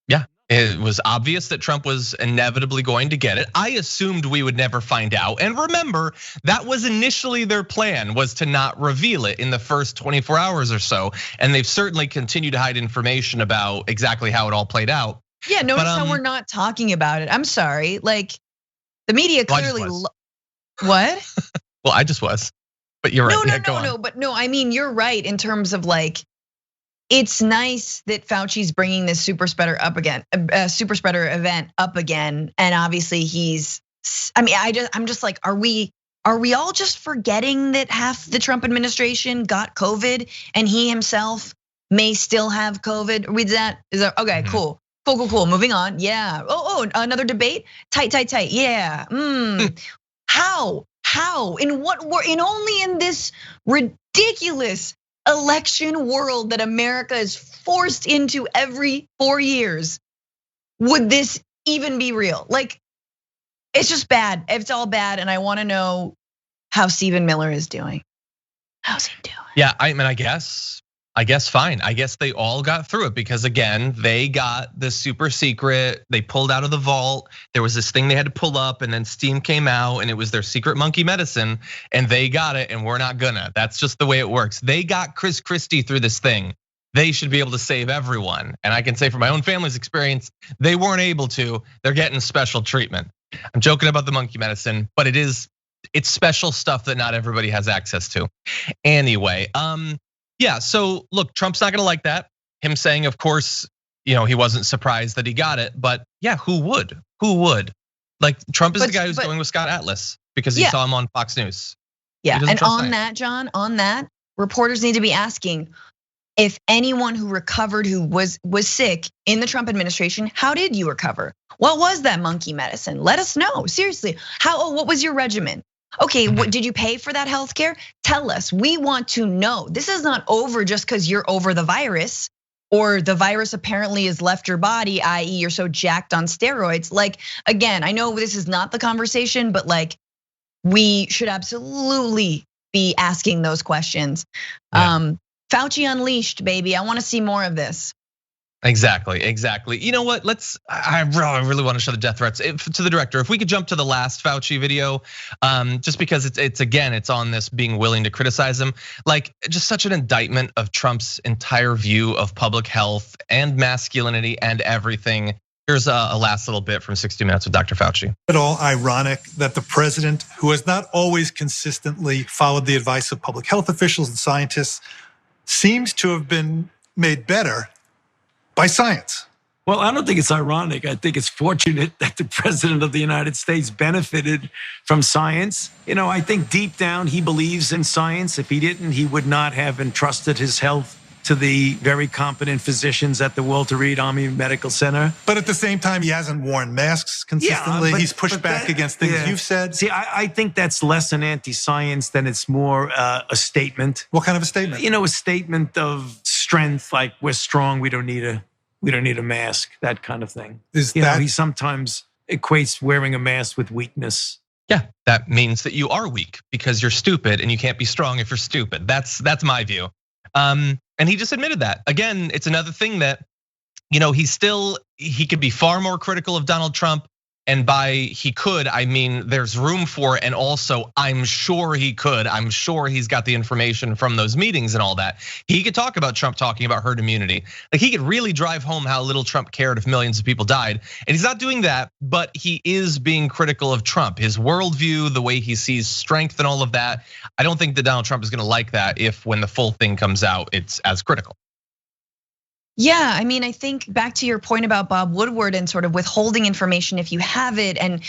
Yeah, It was obvious that Trump was inevitably going to get it. I assumed we would never find out. And remember, that was initially their plan, was to not reveal it in the first 24 hours or so. And they've certainly continued to hide information about exactly how it all played out. Yeah, notice how we're not talking about it. I'm sorry, like the media clearly. What? Well, I just was, but you're right. No. I mean, you're right in terms of like, it's nice that Fauci's bringing this super spreader event up again, and obviously he's. I mean, I'm just like, are we all just forgetting that half the Trump administration got COVID and he himself may still have COVID? Is that okay? Cool. Moving on. Yeah. Oh, another debate. Tight. Yeah. How? Only in this ridiculous election world that America is forced into every 4 years would this even be real? Like, it's just bad. It's all bad, and I want to know how Stephen Miller is doing. How's he doing? Yeah, I mean, I guess fine. I guess they all got through it because again, they got the super secret. They pulled out of the vault. There was this thing they had to pull up, and then steam came out, and it was their secret monkey medicine, and they got it, and we're not gonna. That's just the way it works. They got Chris Christie through this thing. They should be able to save everyone. And I can say from my own family's experience, they weren't able to. They're getting special treatment. I'm joking about the monkey medicine, but it's special stuff that not everybody has access to. Anyway, yeah, so look, Trump's not gonna like that. Him saying, of course, he wasn't surprised that he got it, but yeah, who would? Like Trump is the guy who's going with Scott Atlas because he saw him on Fox News. Yeah, and on that, John, reporters need to be asking if anyone who recovered who was sick in the Trump administration, how did you recover? What was that monkey medicine? Let us know, seriously. What was your regimen? Okay, did you pay for that healthcare? Tell us, we want to know. This is not over just because you're over the virus or the virus apparently has left your body, i.e. you're so jacked on steroids. Like, again, I know this is not the conversation, but like we should absolutely be asking those questions. Yeah. Fauci Unleashed, baby, I wanna see more of this. Exactly. You know what? I really want to show the death threats to the director. If we could jump to the last Fauci video, just because it's on this being willing to criticize him, like just such an indictment of Trump's entire view of public health and masculinity and everything. Here's a last little bit from 60 Minutes with Dr. Fauci. At all ironic that the president, who has not always consistently followed the advice of public health officials and scientists, seems to have been made better by science. Well, I don't think it's ironic. I think it's fortunate that the president of the United States benefited from science. I think deep down he believes in science. If he didn't, he would not have entrusted his health to the very competent physicians at the Walter Reed Army Medical Center. But at the same time, he hasn't worn masks consistently. He's pushed back against things you've said. See, I think that's less an anti-science than it's more a statement. What kind of a statement? A statement of strength, like we're strong, we don't need a mask, that kind of thing. He sometimes equates wearing a mask with weakness. Yeah, that means that you are weak because you're stupid and you can't be strong if you're stupid. That's my view. And he just admitted that. Again, it's another thing that, he could be far more critical of Donald Trump. And by he could, I mean there's room for it. And also, I'm sure he could. I'm sure he's got the information from those meetings and all that. He could talk about Trump talking about herd immunity. Like he could really drive home how little Trump cared if millions of people died. And he's not doing that, but he is being critical of Trump, his worldview, the way he sees strength and all of that. I don't think that Donald Trump is gonna like that if when the full thing comes out, it's as critical. Yeah, I mean, I think back to your point about Bob Woodward and sort of withholding information if you have it, and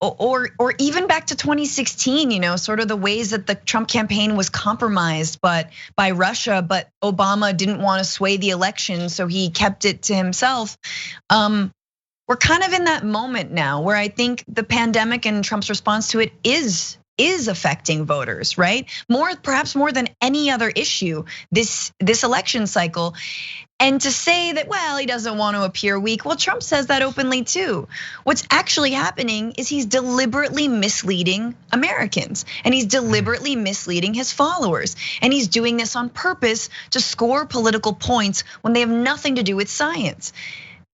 or even back to 2016, sort of the ways that the Trump campaign was compromised, but by Russia, but Obama didn't want to sway the election, so he kept it to himself. We're kind of in that moment now where I think the pandemic and Trump's response to it is affecting voters, right? Perhaps more than any other issue this election cycle. And to say that, well, he doesn't want to appear weak. Well, Trump says that openly too. What's actually happening is he's deliberately misleading Americans, and he's deliberately misleading his followers. And he's doing this on purpose to score political points when they have nothing to do with science.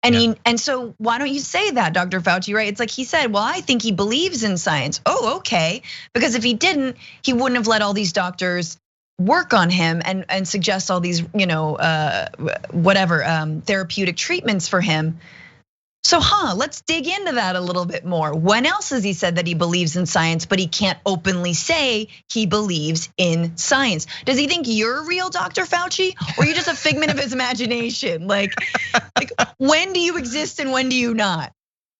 And so why don't you say that, Dr. Fauci, right? It's like he said, well, I think he believes in science. Oh, okay. Because if he didn't, he wouldn't have let all these doctors work on him and suggest all these, therapeutic treatments for him. So, let's dig into that a little bit more. When else has he said that he believes in science, but he can't openly say he believes in science? Does he think you're real, Dr. Fauci, or are you just a figment of his imagination? Like when do you exist and when do you not?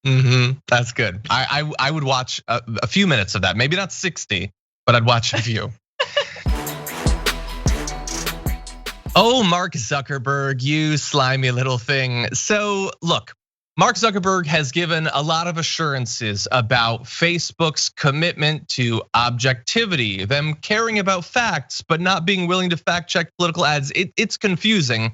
That's good. I would watch a few minutes of that. Maybe not 60, but I'd watch a few. Oh, Mark Zuckerberg, you slimy little thing. So look. Mark Zuckerberg has given a lot of assurances about Facebook's commitment to objectivity, them caring about facts, but not being willing to fact check political ads. It's confusing.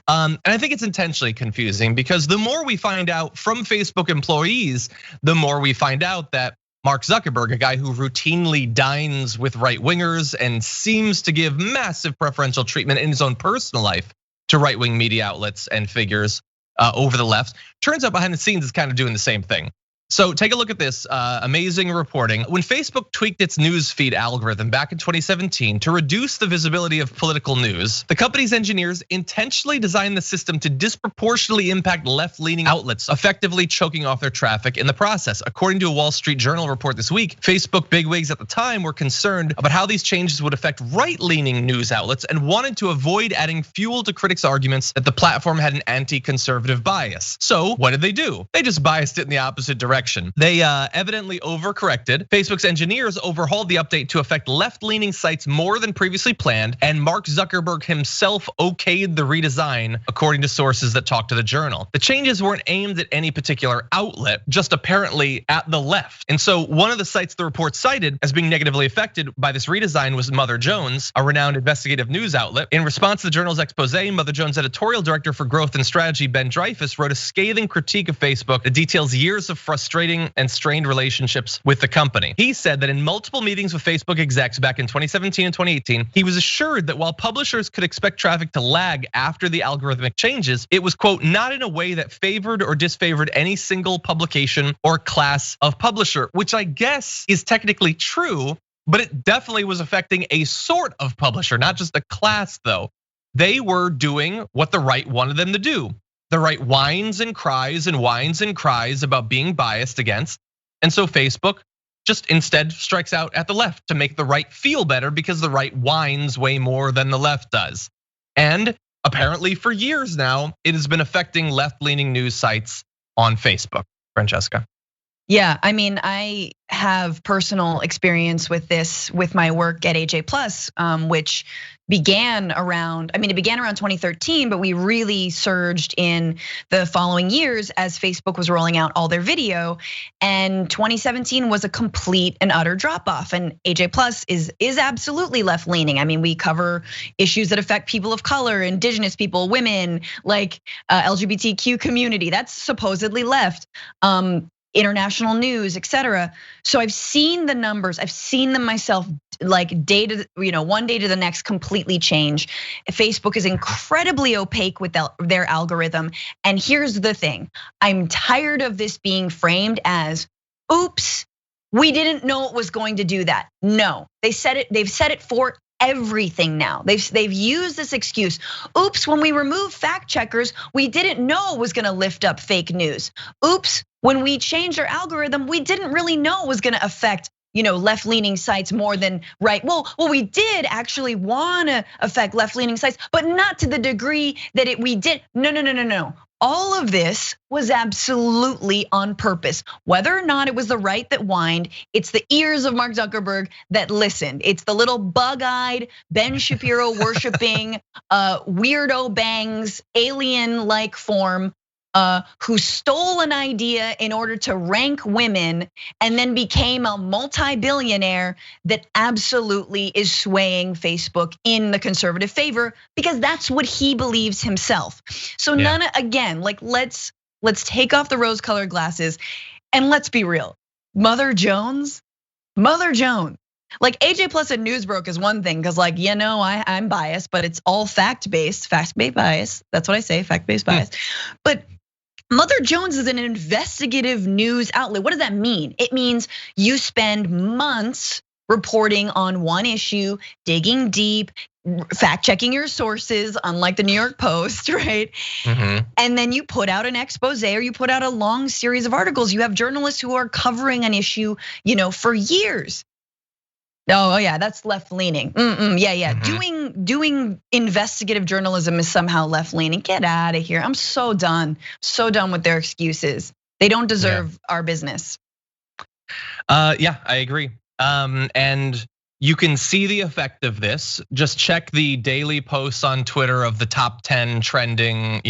And I think it's intentionally confusing because the more we find out from Facebook employees, the more we find out that Mark Zuckerberg, a guy who routinely dines with right-wingers and seems to give massive preferential treatment in his own personal life to right-wing media outlets and figures over the left, turns out behind the scenes is kind of doing the same thing. So take a look at this amazing reporting. When Facebook tweaked its newsfeed algorithm back in 2017 to reduce the visibility of political news, the company's engineers intentionally designed the system to disproportionately impact left-leaning outlets, effectively choking off their traffic in the process. According to a Wall Street Journal report this week, Facebook bigwigs at the time were concerned about how these changes would affect right-leaning news outlets and wanted to avoid adding fuel to critics' arguments that the platform had an anti-conservative bias. So what did they do? They just biased it in the opposite direction. They evidently overcorrected. Facebook's engineers overhauled the update to affect left-leaning sites more than previously planned, and Mark Zuckerberg himself okayed the redesign, according to sources that talked to the Journal. The changes weren't aimed at any particular outlet, just apparently at the left. And so one of the sites the report cited as being negatively affected by this redesign was Mother Jones, a renowned investigative news outlet. In response to the Journal's expose, Mother Jones editorial director for growth and strategy, Ben Dreyfus, wrote a scathing critique of Facebook that details years of frustrating and strained relationships with the company. He said that in multiple meetings with Facebook execs back in 2017 and 2018, he was assured that while publishers could expect traffic to lag after the algorithmic changes, it was, quote, not in a way that favored or disfavored any single publication or class of publisher, which I guess is technically true, but it definitely was affecting a sort of publisher, not just a class though. They were doing what the right wanted them to do. The right whines and cries about being biased against. And so Facebook just instead strikes out at the left to make the right feel better because the right whines way more than the left does. And apparently for years now, it has been affecting left-leaning news sites on Facebook. Francesca. Yeah, I mean, I have personal experience with this with my work at AJ+, which began around, it began around 2013, but we really surged in the following years as Facebook was rolling out all their video. And 2017 was a complete and utter drop off. And AJ+ is absolutely left leaning. I mean, we cover issues that affect people of color, indigenous people, women, like LGBTQ community. That's supposedly left. International news, etc. So I've seen the numbers, I've seen them myself, like one day to the next completely change. Facebook is incredibly opaque with their algorithm. And here's the thing, I'm tired of this being framed as, oops, we didn't know it was going to do that. No, they've said it for everything now. They've used this excuse. Oops, when we removed fact checkers, we didn't know it was gonna lift up fake news. Oops, when we changed our algorithm, we didn't really know it was gonna affect left-leaning sites more than right. Well, we did actually wanna affect left-leaning sites, but not to the degree that we did. No. All of this was absolutely on purpose. Whether or not it was the right that whined, it's the ears of Mark Zuckerberg that listened. It's the little bug-eyed Ben Shapiro worshiping weirdo bangs, alien-like form who stole an idea in order to rank women and then became a multi-billionaire that absolutely is swaying Facebook in the conservative favor because that's what he believes himself. So again, like let's take off the rose-colored glasses and let's be real. Mother Jones. Like AJ+ and Newsbroke is one thing, because I'm biased, but it's all fact-based bias. That's what I say, fact-based bias. But Mother Jones is an investigative news outlet. What does that mean? It means you spend months reporting on one issue, digging deep, fact checking your sources, unlike the New York Post, right? And then you put out an expose or you put out a long series of articles. You have journalists who are covering an issue, for years. Oh yeah, that's left leaning. Yeah. Doing investigative journalism is somehow left leaning. Get out of here. I'm so done with their excuses. They don't deserve our business. Yeah, I agree. And you can see the effect of this. Just check the daily posts on Twitter of the top 10 trending,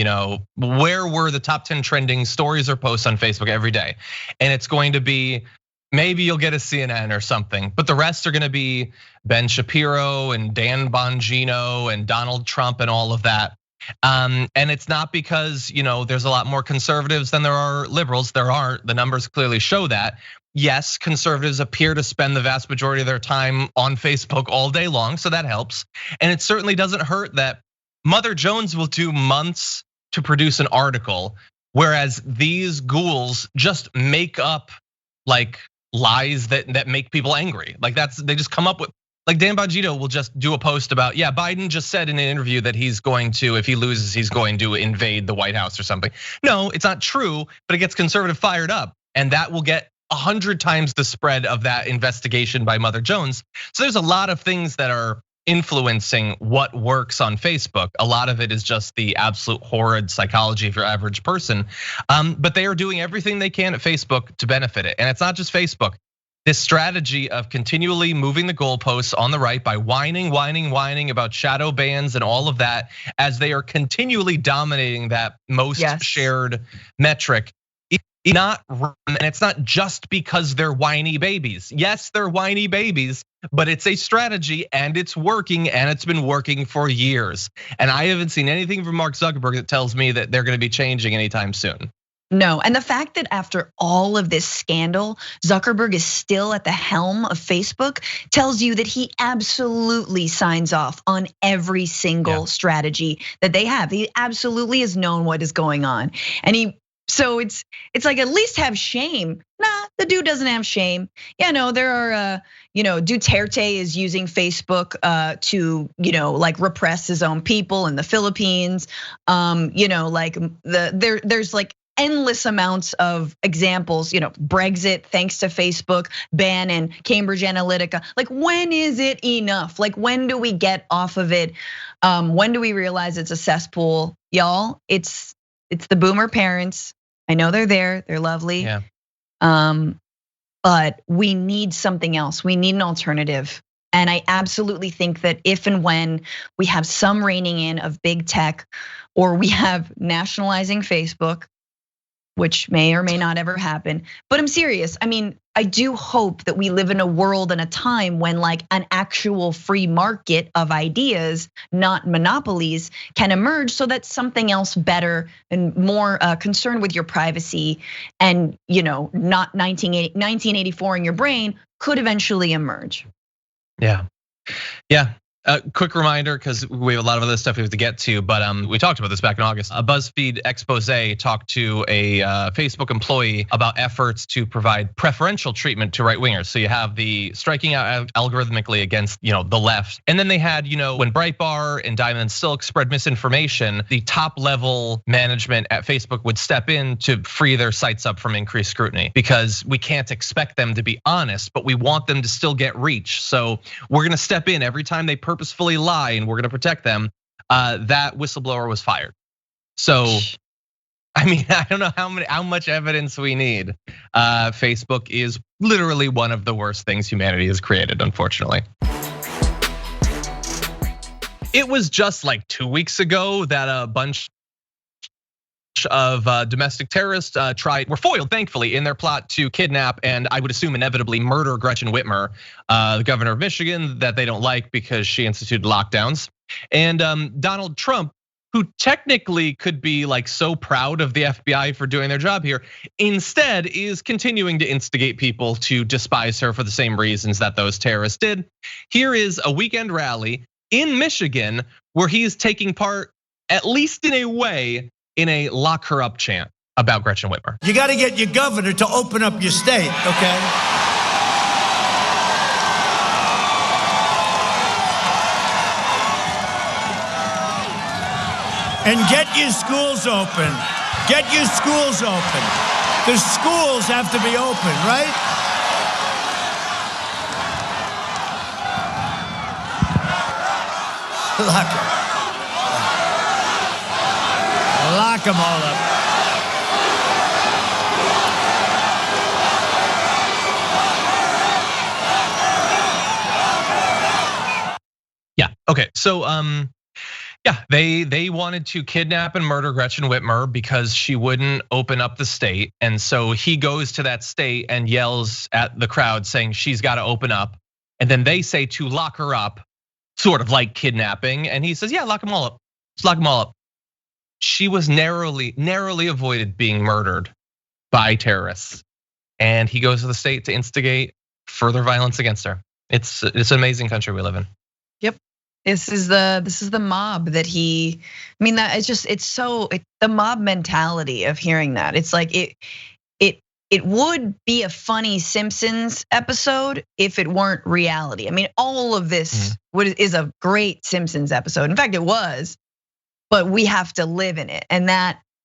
where were the top 10 trending stories or posts on Facebook every day. And it's going to be, maybe you'll get a CNN or something, but the rest are gonna be Ben Shapiro and Dan Bongino and Donald Trump and all of that. And it's not because there's a lot more conservatives than there are liberals. There aren't. The numbers clearly show that. Yes, conservatives appear to spend the vast majority of their time on Facebook all day long, so that helps. And it certainly doesn't hurt that Mother Jones will do months to produce an article, whereas these ghouls just make up like lies that make people angry. Like they just come up with, like Dan Bongino will just do a post about, yeah, Biden just said in an interview that he's going to, if he loses, he's going to invade the White House or something. No, it's not true, but it gets conservative fired up, and that will get 100 times the spread of that investigation by Mother Jones. So there's a lot of things that are influencing what works on Facebook. A lot of it is just the absolute horrid psychology of your average person. But they are doing everything they can at Facebook to benefit it. And it's not just Facebook. This strategy of continually moving the goalposts on the right by whining about shadow bans and all of that, as they are continually dominating that most shared metric. And it's not just because they're whiny babies. Yes, they're whiny babies, but it's a strategy and it's working, and it's been working for years. And I haven't seen anything from Mark Zuckerberg that tells me that they're gonna be changing anytime soon. No, and the fact that after all of this scandal, Zuckerberg is still at the helm of Facebook tells you that he absolutely signs off on every single strategy that they have. He absolutely has known what is going on. And so it's like, at least have shame. Nah, the dude doesn't have shame. Yeah, no, there are, Duterte is using Facebook to, like repress his own people in the Philippines. There's like endless amounts of examples, Brexit thanks to Facebook, ban and Cambridge Analytica. Like, when is it enough? Like, when do we get off of it? When do we realize it's a cesspool? Y'all, it's the boomer parents. I know they're there, they're lovely. Yeah. But we need something else. We need an alternative. And I absolutely think that if and when we have some reining in of big tech, or we have nationalizing Facebook, which may or may not ever happen. But I'm serious. I mean, I do hope that we live in a world and a time when like an actual free market of ideas, not monopolies, can emerge, so that something else better and more concerned with your privacy and not 1984 in your brain could eventually emerge. Yeah. Quick reminder, because we have a lot of other stuff we have to get to, but we talked about this back in August. A BuzzFeed expose talked to a Facebook employee about efforts to provide preferential treatment to right wingers. So you have the striking out algorithmically against the left, and then they had when Breitbart and Diamond Silk spread misinformation, the top level management at Facebook would step in to free their sites up from increased scrutiny, because we can't expect them to be honest, but we want them to still get reach. So we're gonna step in every time they purposefully lie, and we're gonna protect them. That whistleblower was fired. So, I mean, I don't know how much evidence we need. Facebook is literally one of the worst things humanity has created, unfortunately. It was just like 2 weeks ago that a bunch of domestic terrorists were foiled, thankfully, in their plot to kidnap and I would assume inevitably murder Gretchen Whitmer, the governor of Michigan, that they don't like because she instituted lockdowns. And Donald Trump, who technically could be like so proud of the FBI for doing their job here, instead is continuing to instigate people to despise her for the same reasons that those terrorists did. Here is a weekend rally in Michigan where he is taking part, at least in a way, in a lock her up chant. about Gretchen Whitmer. You got to get your governor to open up your state, okay? And get your schools open. Get your schools open. The schools have to be open, right? Lock them all up. Yeah. Okay. So, yeah, they wanted to kidnap and murder Gretchen Whitmer because she wouldn't open up the state, and so he goes to that state and yells at the crowd saying she's got to open up, and then they say to lock her up, sort of like kidnapping, and he says, yeah, lock them all up. Just lock them all up. She was narrowly avoided being murdered by terrorists, and he goes to the state to instigate further violence against her. It's an amazing country we live in. Yep. This is the mob that he. I mean, that it's the mob mentality of hearing that. It's like it would be a funny Simpsons episode if it weren't reality. I mean, all of this is a great Simpsons episode. In fact, it was, but we have to live in it, and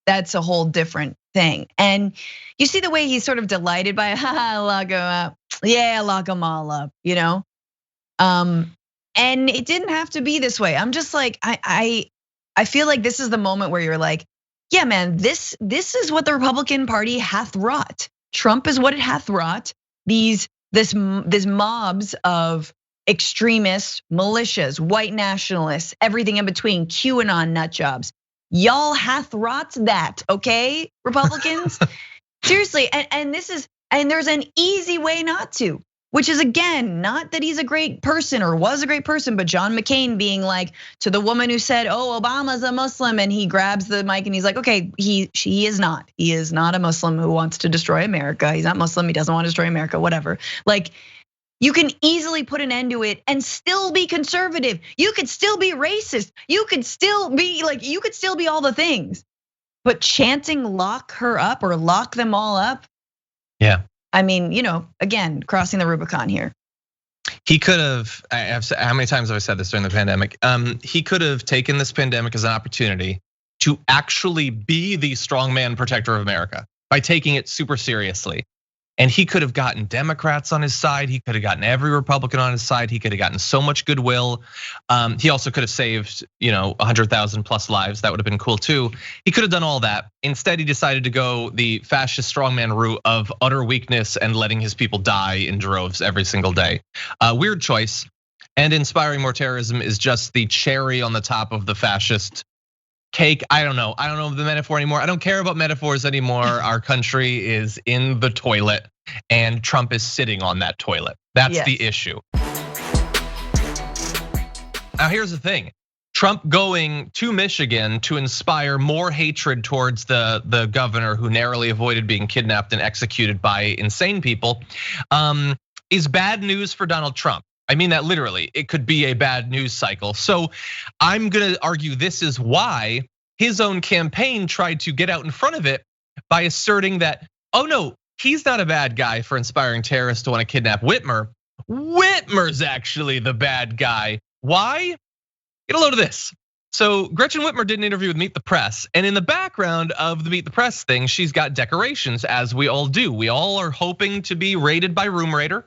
that's a whole different thing. And you see the way he's sort of delighted by, lock them up, yeah, lock them all up, you know. And it didn't have to be this way. I'm just like, I feel like this is the moment where you're like, yeah, man, this is what the Republican Party hath wrought. Trump is what it hath wrought. These mobs of extremists, militias, white nationalists, everything in between, QAnon nut jobs. Y'all hath wrought that, okay, Republicans? Seriously, and there's an easy way not to. Which is, again, not that he's a great person or was a great person, but John McCain being like to the woman who said, oh, Obama's a Muslim, and he grabs the mic and he's like, okay, he is not. He is not a Muslim who wants to destroy America. He's not Muslim, he doesn't want to destroy America, whatever. Like, you can easily put an end to it and still be conservative. You could still be racist. You could still be all the things. But chanting lock her up or lock them all up. Yeah. I mean, again, crossing the Rubicon here. He could have, how many times have I said this during the pandemic? He could have taken this pandemic as an opportunity to actually be the strongman protector of America by taking it super seriously. And he could have gotten Democrats on his side. He could have gotten every Republican on his side. He could have gotten so much goodwill. He also could have saved 100,000 plus lives. That would have been cool too. He could have done all that. Instead, he decided to go the fascist strongman route of utter weakness and letting his people die in droves every single day. Weird choice. And inspiring more terrorism is just the cherry on the top of the fascist cake. I don't know the metaphor anymore. I don't care about metaphors anymore. Our country is in the toilet and Trump is sitting on that toilet. That's the issue. Now here's the thing. Trump going to Michigan to inspire more hatred towards the governor who narrowly avoided being kidnapped and executed by insane people is bad news for Donald Trump. I mean that literally. It could be a bad news cycle. So I'm gonna argue this is why his own campaign tried to get out in front of it by asserting that, oh no, he's not a bad guy for inspiring terrorists to want to kidnap Whitmer. Whitmer's actually the bad guy. Why? Get a load of this. So Gretchen Whitmer did an interview with Meet the Press, and in the background of the Meet the Press thing, she's got decorations, as we all do. We all are hoping to be rated by Room Rater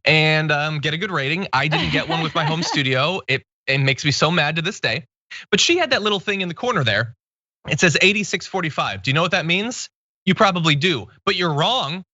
and get a good rating. I didn't get one with my home studio. It makes me so mad to this day. But she had that little thing in the corner there. It says 8645. Do you know what that means? You probably do, but you're wrong.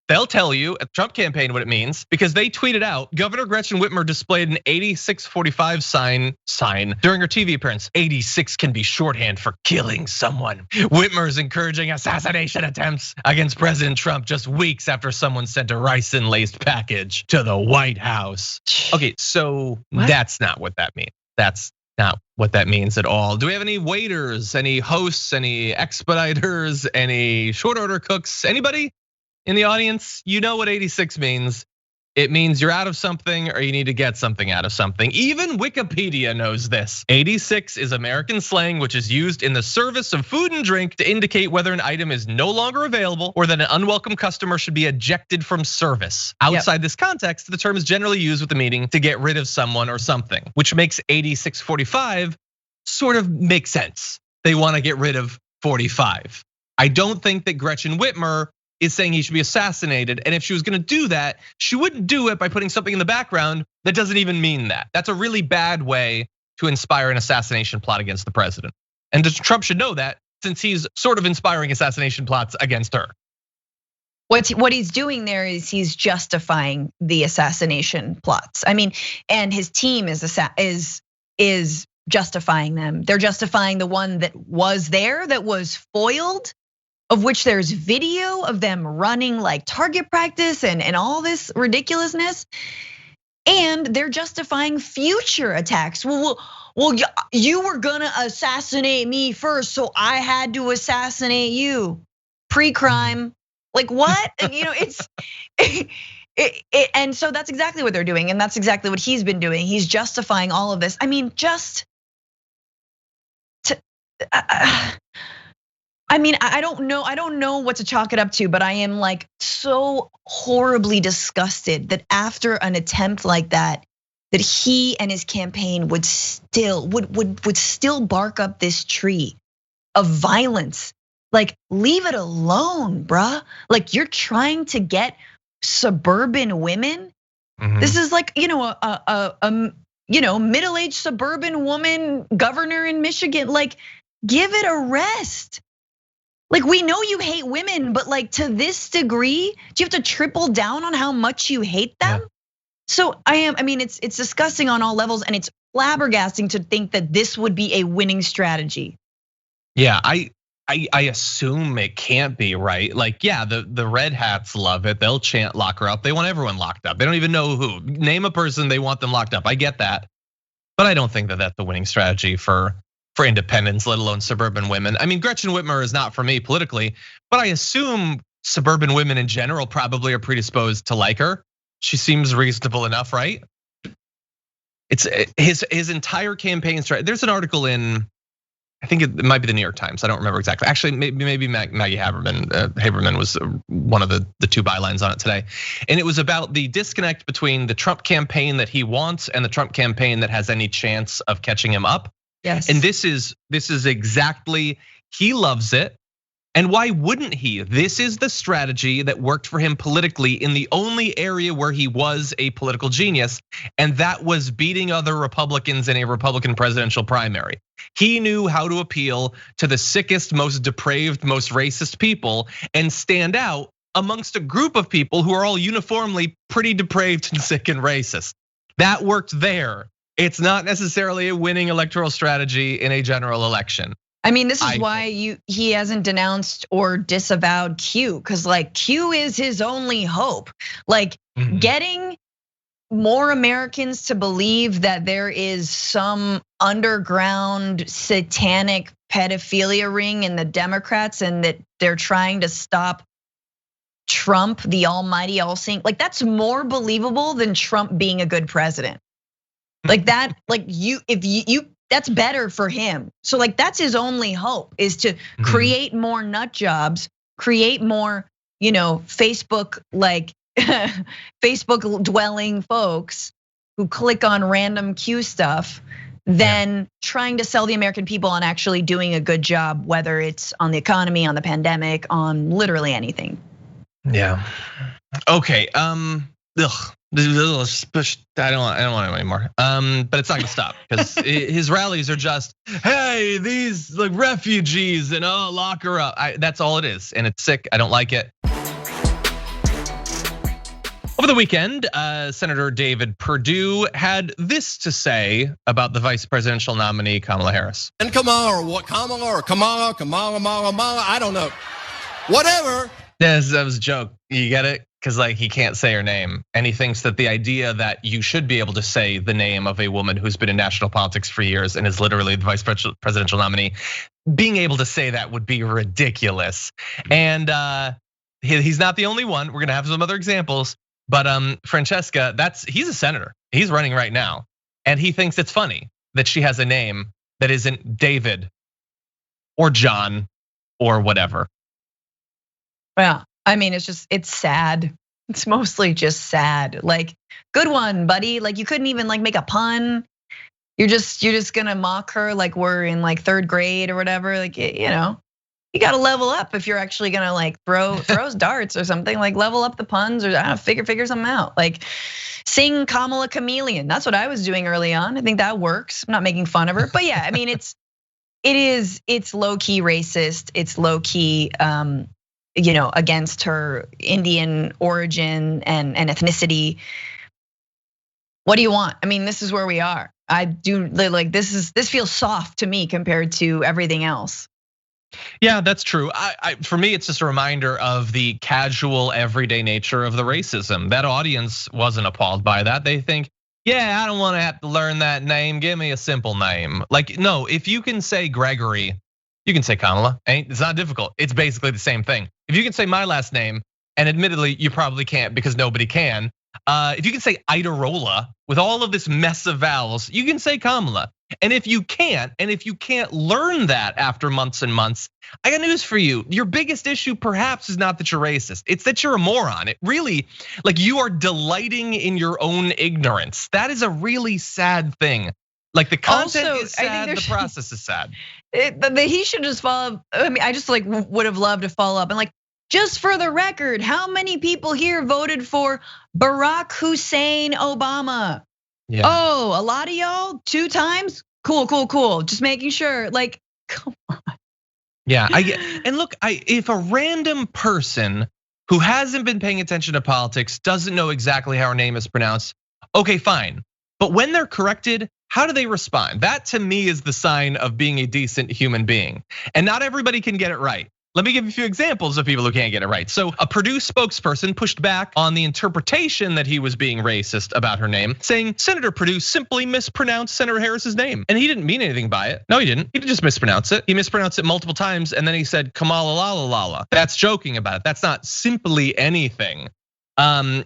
They'll tell you at the Trump campaign what it means because they tweeted out, Governor Gretchen Whitmer displayed an 8645 sign during her TV appearance. 86 can be shorthand for killing someone. Whitmer is encouraging assassination attempts against President Trump just weeks after someone sent a ricin-laced package to the White House. Okay, so that's not what that means. That's not what that means at all. Do we have any waiters, any hosts, any expediters, any short order cooks, anybody? In the audience, you know what 86 means. It means you're out of something or you need to get something out of something. Even Wikipedia knows this. 86 is American slang which is used in the service of food and drink to indicate whether an item is no longer available or that an unwelcome customer should be ejected from service. Outside this context, the term is generally used with the meaning to get rid of someone or something, which makes 8645 sort of make sense. They want to get rid of 45. I don't think that Gretchen Whitmer is saying he should be assassinated. And if she was gonna do that, she wouldn't do it by putting something in the background that doesn't even mean that. That's a really bad way to inspire an assassination plot against the president. And Trump should know that since he's sort of inspiring assassination plots against her. What he's doing there is he's justifying the assassination plots. I mean, and his team is justifying them. They're justifying the one that was there, that was foiled, of which there's video of them running like target practice and all this ridiculousness. And they're justifying future attacks. Well, you were gonna assassinate me first, so I had to assassinate you. Pre-crime, like what? It's and so that's exactly what they're doing, and that's exactly what he's been doing. He's justifying all of this. I mean, I don't know what to chalk it up to, but I am like so horribly disgusted that after an attempt like that he and his campaign would still bark up this tree of violence. Like, leave it alone, bruh. Like, you're trying to get suburban women. This is like, a middle-aged suburban woman governor in Michigan. Like, give it a rest. Like, we know you hate women, but like to this degree, do you have to triple down on how much you hate them? Yeah. So it's disgusting on all levels, and it's flabbergasting to think that this would be a winning strategy. Yeah, I assume it can't be, right? Like, yeah, the red hats love it. They'll chant lock her up. They want everyone locked up. They don't even know who. Name a person, they want them locked up. I get that. But I don't think that that's the winning strategy for independents, let alone suburban women. I mean, Gretchen Whitmer is not for me politically, but I assume suburban women in general probably are predisposed to like her. She seems reasonable enough, right? It's his entire campaign strategy. There's an article in, I think it might be the New York Times. I don't remember exactly. Actually, maybe Maggie Haberman was one of the two bylines on it today. And it was about the disconnect between the Trump campaign that he wants and the Trump campaign that has any chance of catching him up. Yes. And this is exactly, he loves it. And why wouldn't he? This is the strategy that worked for him politically in the only area where he was a political genius, and that was beating other Republicans in a Republican presidential primary. He knew how to appeal to the sickest, most depraved, most racist people and stand out amongst a group of people who are all uniformly pretty depraved and sick and racist. That worked there. It's not necessarily a winning electoral strategy in a general election. I mean, this is why he hasn't denounced or disavowed Q, because like Q is his only hope. Like getting more Americans to believe that there is some underground satanic pedophilia ring in the Democrats and that they're trying to stop Trump, the almighty all-seeing. Like, that's more believable than Trump being a good president. Like that, like that's better for him. So like that's his only hope, is to create more nut jobs, create more, Facebook like Facebook dwelling folks who click on random Q stuff, than trying to sell the American people on actually doing a good job, whether it's on the economy, on the pandemic, on literally anything. Yeah. Okay. I don't want it anymore. But it's not gonna stop because his rallies are just, hey, these like refugees and lock her up. That's all it is, and it's sick. I don't like it. Over the weekend, Senator David Perdue had this to say about the vice presidential nominee Kamala Harris. And Kamala, or what? Kamala, I don't know. Whatever. That was a joke. You get it? Because like he can't say her name, and he thinks that the idea that you should be able to say the name of a woman who's been in national politics for years and is literally the vice presidential nominee, being able to say that would be ridiculous. And he's not the only one. We're gonna have some other examples. But Francesca, he's a senator. He's running right now. And he thinks it's funny that she has a name that isn't David or John or whatever. Well, I mean, it's sad. It's mostly just sad. Like, good one, buddy. Like, you couldn't even like make a pun. You're just gonna mock her like we're in like 3rd grade or whatever. Like, you know, you gotta level up if you're actually gonna like throw darts or something. Like, level up the puns or I don't know, figure something out. Like, sing Kamala Chameleon. That's what I was doing early on. I think that works. I'm not making fun of her, but yeah, I mean, it's low key racist. It's low key, against her Indian origin and ethnicity. What do you want? I mean, this is where we are. I do like this feels soft to me compared to everything else. Yeah, that's true. For me, it's just a reminder of the casual, everyday nature of the racism. That audience wasn't appalled by that. They think, yeah, I don't want to have to learn that name. Give me a simple name. Like, no, if you can say Gregory, you can say Kamala. It's not difficult. It's basically the same thing. If you can say my last name, and admittedly, you probably can't because nobody can. If you can say Idarola with all of this mess of vowels, you can say Kamala. And if you can't learn that after months and months, I got news for you. Your biggest issue perhaps is not that you're racist. It's that you're a moron. It really, like, you are delighting in your own ignorance. That is a really sad thing. Like, the content also, is sad, the process is sad. He should just follow. I mean, I just like would have loved to follow up and like, just for the record, how many people here voted for Barack Hussein Obama? Yeah. Oh, a lot of y'all, 2 times? Cool. Just making sure, like, come on. Yeah, I get, and look, if a random person who hasn't been paying attention to politics doesn't know exactly how her name is pronounced, okay, fine. But when they're corrected, how do they respond? That to me is the sign of being a decent human being. And not everybody can get it right. Let me give you a few examples of people who can't get it right. So a Purdue spokesperson pushed back on the interpretation that he was being racist about her name, saying Senator Purdue simply mispronounced Senator Harris's name. And he didn't mean anything by it. No, he didn't. He just mispronounced it. He mispronounced it multiple times. And then he said Kamala Lala Lala. That's joking about it. That's not simply anything.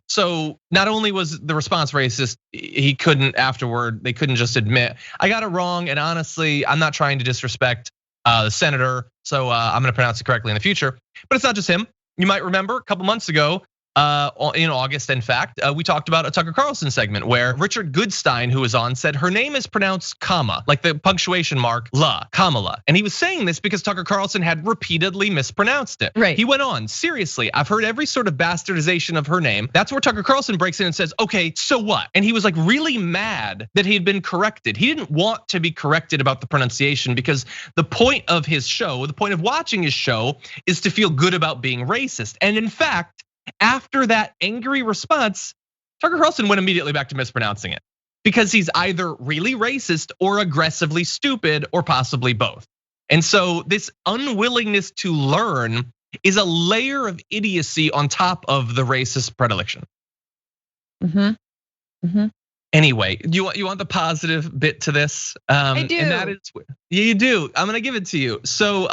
So not only was the response racist, they couldn't just admit, I got it wrong. And honestly, I'm not trying to disrespect the senator, so I'm gonna pronounce it correctly in the future. But it's not just him. You might remember a couple months ago, in August, in fact, we talked about a Tucker Carlson segment where Richard Goodstein, who was on, said her name is pronounced comma, like the punctuation mark, Kamala. And he was saying this because Tucker Carlson had repeatedly mispronounced it. Right. He went on, seriously, I've heard every sort of bastardization of her name. That's where Tucker Carlson breaks in and says, okay, so what? And he was like really mad that he had been corrected. He didn't want to be corrected about the pronunciation because the point of his show, the point of watching his show is to feel good about being racist. And in fact, after that angry response, Tucker Carlson went immediately back to mispronouncing it because he's either really racist or aggressively stupid or possibly both. And so this unwillingness to learn is a layer of idiocy on top of the racist predilection. Anyway, you want the positive bit to this? I do. And that is, yeah, you do. I'm gonna give it to you. So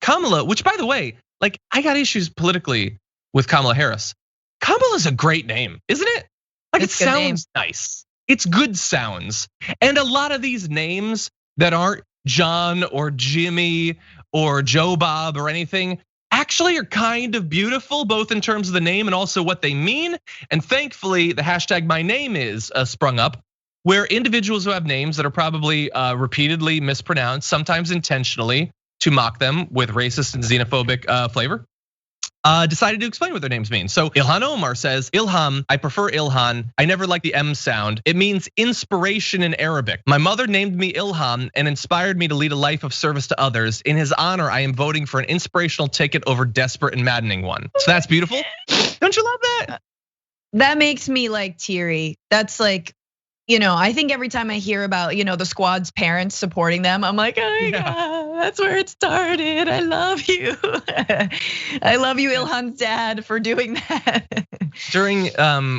Kamala, which by the way, like I got issues politically with Kamala Harris. Kamala's a great name, isn't it? Like it sounds nice. It's good sounds. And a lot of these names that aren't John or Jimmy or Joe Bob or anything actually are kind of beautiful, both in terms of the name and also what they mean. And thankfully, the hashtag my name is sprung up, where individuals who have names that are probably repeatedly mispronounced, sometimes intentionally, to mock them with racist and xenophobic flavor, decided to explain what their names mean. So Ilhan Omar says, Ilham, I prefer Ilhan. I never like the M sound. It means inspiration in Arabic. My mother named me Ilham and inspired me to lead a life of service to others. In his honor, I am voting for an inspirational ticket over desperate and maddening one. So that's beautiful. Don't you love that? That makes me like teary. That's like, I think every time I hear about, the squad's parents supporting them, I'm like, oh my God, that's where it started. I love you. I love you, Ilhan's dad, for doing that. During,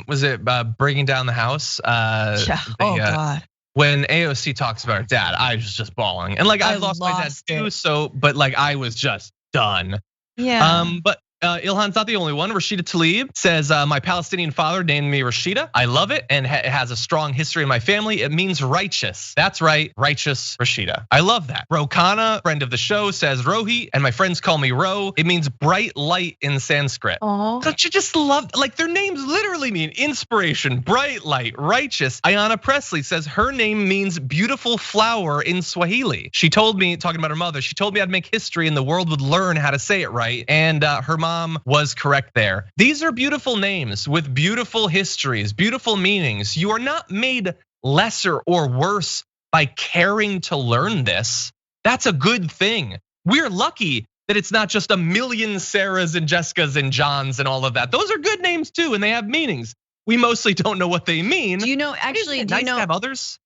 was it Breaking Down the House? God. When AOC talks about her dad, I was just bawling. And like, I've lost my dad too, so, but like I was just done. Yeah. But Ilhan's not the only one. Rashida Tlaib says, my Palestinian father named me Rashida. I love it, and it has a strong history in my family. It means righteous. That's right, righteous Rashida. I love that. Rokana, friend of the show, says Rohi, and my friends call me Ro. It means bright light in Sanskrit. Aww. Don't you just love, like, their names literally mean inspiration, bright light, righteous. Ayana Presley says her name means beautiful flower in Swahili. She told me, talking about her mother, she told me I'd make history and the world would learn how to say it right. And her mom was correct there. These are beautiful names with beautiful histories, beautiful meanings. You are not made lesser or worse by caring to learn this. That's a good thing. We're lucky that it's not just a million Sarahs and Jessicas and Johns and all of that. Those are good names too, and they have meanings. We mostly don't know what they mean. Do you know, actually, do nice you know, to have others?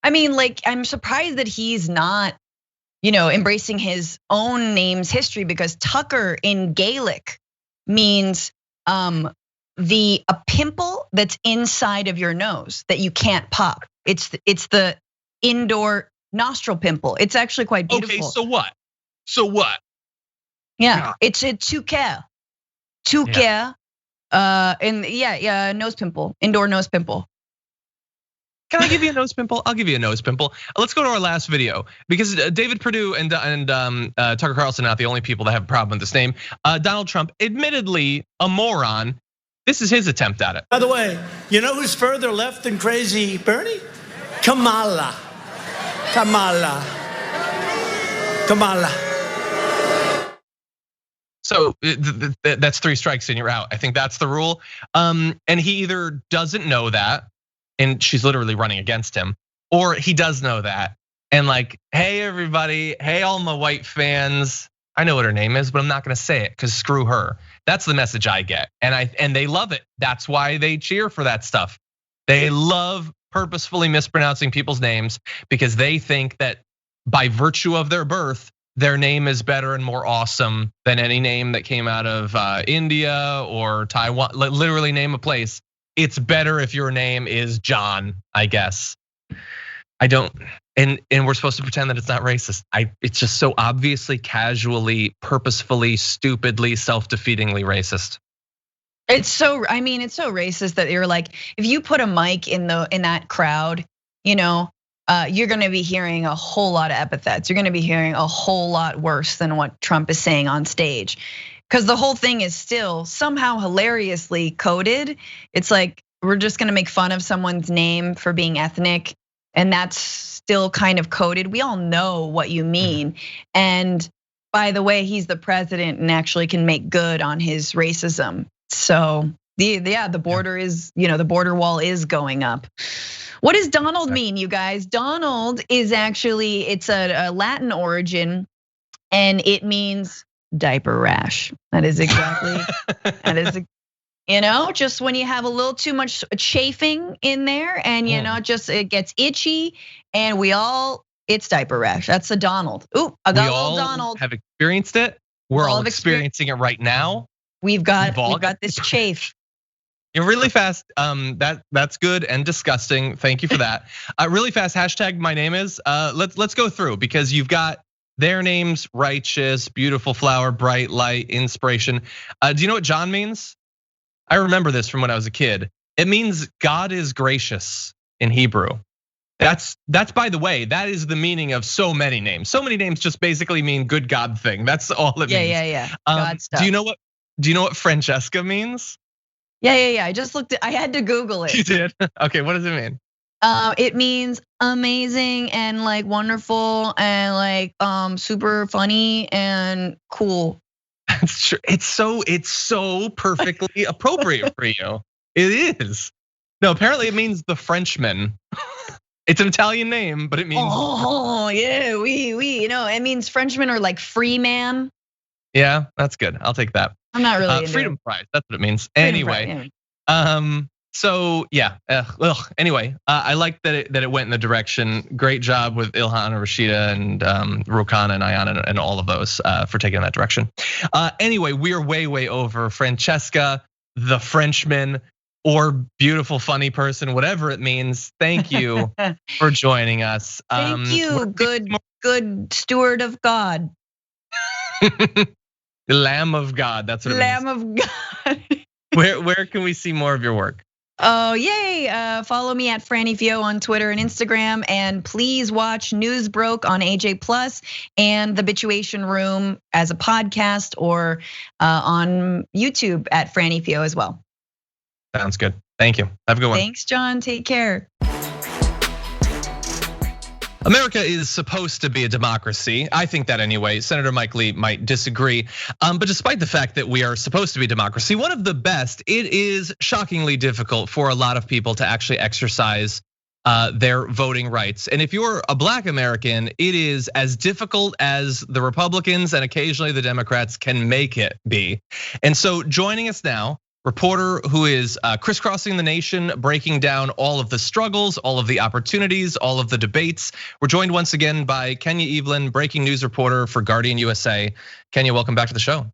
I mean, like, I'm surprised that he's not, embracing his own name's history, because Tucker in Gaelic means a pimple that's inside of your nose that you can't pop. It's the indoor nostril pimple. It's actually quite beautiful. Okay, so what? So what? Yeah, it's a tuker. And yeah, nose pimple, indoor nose pimple. Can I give you a nose pimple? I'll give you a nose pimple. Let's go to our last video, because David Perdue and Tucker Carlson are not the only people that have a problem with this name. Donald Trump, admittedly a moron. This is his attempt at it. By the way, you know who's further left than crazy Bernie? Kamala. So that's 3 strikes and you're out. I think that's the rule. And he either doesn't know that, and she's literally running against him, or he does know that. And like, hey everybody, hey all my white fans, I know what her name is, but I'm not gonna say it because screw her. That's the message I get. And they love it. That's why they cheer for that stuff. They love purposefully mispronouncing people's names because they think that by virtue of their birth, their name is better and more awesome than any name that came out of India or Taiwan. Literally name a place. It's better if your name is John, I guess. I don't, and we're supposed to pretend that it's not racist. It's just so obviously, casually, purposefully, stupidly, self-defeatingly racist. It's so racist that you're like, if you put a mic in that crowd, you're gonna be hearing a whole lot of epithets. You're gonna be hearing a whole lot worse than what Trump is saying on stage. Because the whole thing is still somehow hilariously coded. It's like, we're just gonna make fun of someone's name for being ethnic, and that's still kind of coded. We all know what you mean. And by the way, he's the president and actually can make good on his racism. So the border is, the border wall is going up. What does Donald mean, you guys? Donald is actually, it's a Latin origin, and it means diaper rash. That is exactly, just when you have a little too much chafing in there, and it gets itchy, and it's diaper rash. That's a Donald. Ooh, I got a little Donald. Have experienced it. We're all experiencing it right now. We've got this chafe. You're really fast. That's good and disgusting. Thank you for that. Really fast. Hashtag my name is. Let's go through, because you've got their names: righteous, beautiful flower, bright light, inspiration. Do you know what John means? I remember this from when I was a kid. It means God is gracious in Hebrew. That's by the way, that is the meaning of so many names. So many names just basically mean good God thing. That's all it means. Yeah. God stuff. Do you know what Francesca means? Yeah. I just looked I had to Google it. You did? Okay, what does it mean? It means amazing and like wonderful and like super funny and cool. That's true. It's so perfectly appropriate for you. It is. No, apparently it means the Frenchman. It's an Italian name, but it means. Oh yeah, it means Frenchman or like free man. Yeah, that's good. I'll take that. I'm not really freedom prize. That's what it means. Anyway, so yeah. Anyway, I like that it went in the direction. Great job with Ilhan and Rashida and Rokana and Ayana and all of those for taking that direction. Anyway, we are way over. Francesca, the Frenchman, or beautiful funny person, whatever it means. Thank you for joining us. Thank you, good steward of God. The Lamb of God, that's what it means. Lamb of God. Where can we see more of your work? Oh, yay. Follow me at Franny Fio on Twitter and Instagram. And please watch News Broke on AJ Plus and The Bituation Room as a podcast or on YouTube at Franny Fio as well. Sounds good. Thank you. Have a good one. Thanks, John. Take care. America is supposed to be a democracy. I think that anyway. Senator Mike Lee might disagree. But despite the fact that we are supposed to be a democracy, one of the best, it is shockingly difficult for a lot of people to actually exercise their voting rights. And if you're a Black American, it is as difficult as the Republicans and occasionally the Democrats can make it be. And so joining us now, reporter who is crisscrossing the nation, breaking down all of the struggles, all of the opportunities, all of the debates. We're joined once again by Kenya Evelyn, breaking news reporter for Guardian USA. Kenya, welcome back to the show.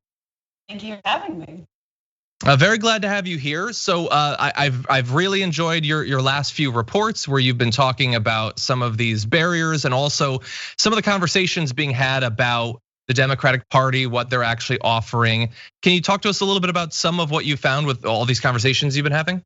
Thank you for having me. Very glad to have you here. So I've really enjoyed your last few reports where you've been talking about some of these barriers and also some of the conversations being had about the Democratic Party, what they're actually offering. Can you talk to us a little bit about some of what you found with all these conversations you've been having?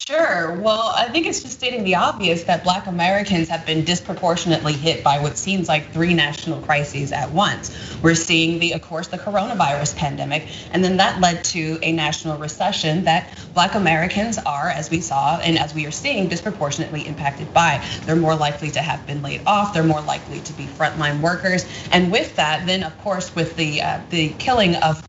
Sure. Well, I think it's just stating the obvious that Black Americans have been disproportionately hit by what seems like 3 national crises at once. We're seeing of course, the coronavirus pandemic, and then that led to a national recession that Black Americans are, as we saw and as we are seeing, disproportionately impacted by. They're more likely to have been laid off. They're more likely to be frontline workers, and with that, then of course, with the killing of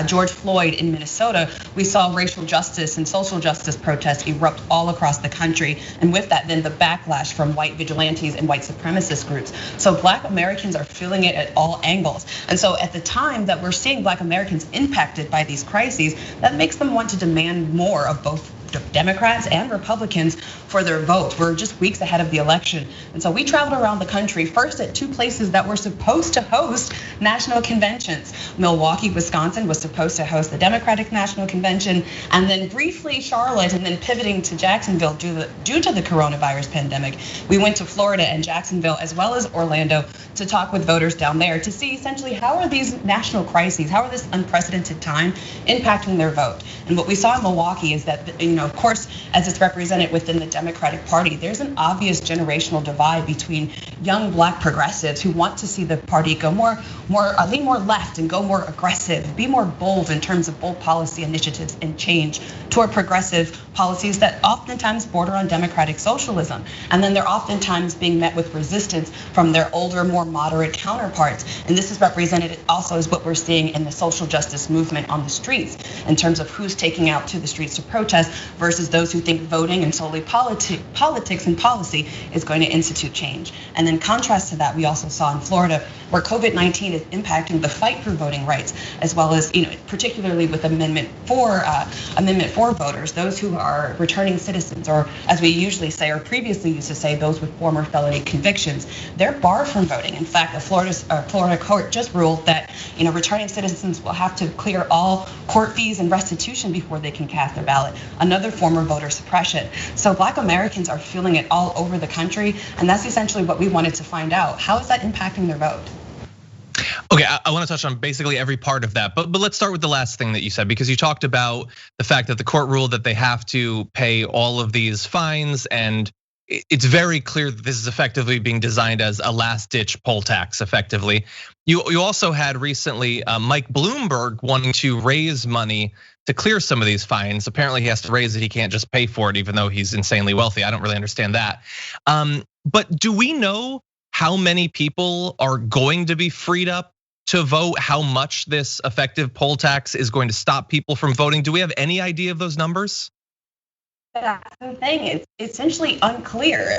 George Floyd in Minnesota, we saw racial justice and social justice protests erupt all across the country. And with that, then the backlash from white vigilantes and white supremacist groups. So Black Americans are feeling it at all angles. And so at the time that we're seeing Black Americans impacted by these crises, that makes them want to demand more of both Democrats and Republicans for their vote. We're just weeks ahead of the election. And so we traveled around the country, first at 2 places that were supposed to host national conventions. Milwaukee, Wisconsin was supposed to host the Democratic National Convention, and then briefly Charlotte, and then pivoting to Jacksonville due to the coronavirus pandemic. We went to Florida and Jacksonville as well as Orlando to talk with voters down there to see essentially how are these national crises, how are this unprecedented time impacting their vote. And what we saw in Milwaukee is that, of course, as it's represented within the Democratic Party, there's an obvious generational divide between young Black progressives who want to see the party go lean more left and go more aggressive, be more bold in terms of bold policy initiatives and change toward progressive policies that oftentimes border on democratic socialism. And then they're oftentimes being met with resistance from their older, more moderate counterparts. And this is represented also as what we're seeing in the social justice movement on the streets in terms of who's taking out to the streets to protest versus those who think voting and solely politics and policy is going to institute change. And then contrast to that, we also saw in Florida where COVID-19 is impacting the fight for voting rights, as well as, particularly with Amendment 4 voters, those who are returning citizens, or as we usually say, or previously used to say, those with former felony convictions, they're barred from voting. In fact, the Florida court just ruled that, returning citizens will have to clear all court fees and restitution before they can cast their ballot. Another form of voter suppression. So Black Americans are feeling it all over the country, and that's essentially what we wanted to find out. How is that impacting their vote? Okay, I want to touch on basically every part of that, but let's start with the last thing that you said, because you talked about the fact that the court ruled that they have to pay all of these fines, and it's very clear that this is effectively being designed as a last-ditch poll tax, effectively. You also had recently Mike Bloomberg wanting to raise money to clear some of these fines. Apparently he has to raise it, he can't just pay for it, even though he's insanely wealthy. I don't really understand that. But do we know how many people are going to be freed up to vote? How much this effective poll tax is going to stop people from voting? Do we have any idea of those numbers? That's the thing, it's essentially unclear.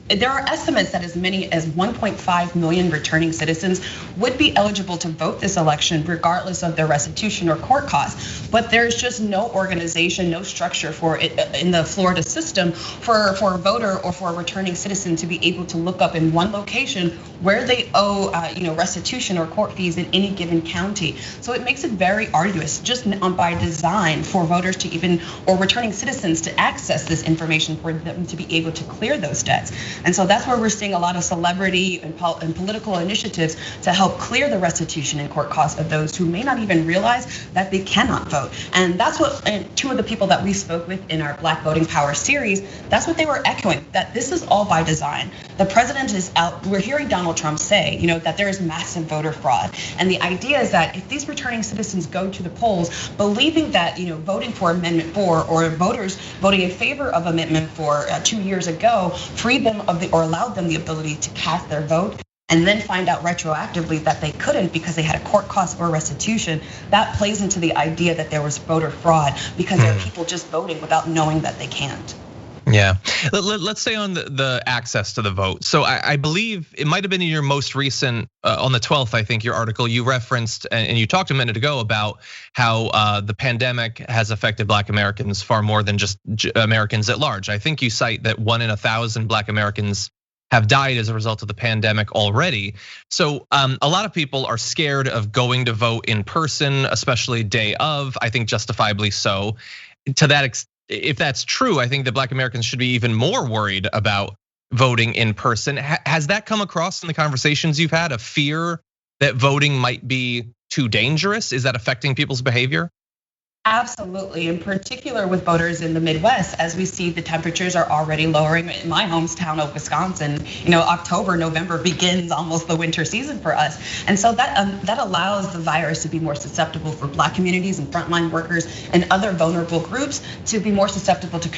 There are estimates that as many as 1.5 million returning citizens would be eligible to vote this election regardless of their restitution or court costs. But there's just no organization, no structure for it in the Florida system for a voter or for a returning citizen to be able to look up in one location where they owe restitution or court fees in any given county. So it makes it very arduous, just by design, for voters to even, or returning citizens to access this information for them to be able to clear those debts. And so that's where we're seeing a lot of celebrity and political initiatives to help clear the restitution and court costs of those who may not even realize that they cannot vote. And that's what two of the people that we spoke with in our Black Voting Power series, that's what they were echoing, that this is all by design. The president is out, we're hearing Donald Trump say, that there is massive voter fraud. And the idea is that if these returning citizens go to the polls believing that, voting for Amendment 4 or voters voting in favor of Amendment 4 2 years ago freed them or allowed them the ability to cast their vote, and then find out retroactively that they couldn't because they had a court cost or restitution, that plays into the idea that there was voter fraud because there are people just voting without knowing that they can't. Yeah, let's stay on the access to the vote. So I believe it might have been in your most recent, on the 12th, I think, your article, you referenced and you talked a minute ago about how the pandemic has affected Black Americans far more than just Americans at large. I think you cite that 1 in 1,000 Black Americans have died as a result of the pandemic already. So a lot of people are scared of going to vote in person, especially day of, I think justifiably so. To that extent, if that's true, I think that Black Americans should be even more worried about voting in person. Has that come across in the conversations you've had, a fear that voting might be too dangerous? Is that affecting people's behavior? Absolutely, in particular with voters in the Midwest, as we see the temperatures are already lowering. In my hometown of Wisconsin, October, November begins almost the winter season for us. And so that allows the virus to be more susceptible for Black communities and frontline workers and other vulnerable groups to be more susceptible to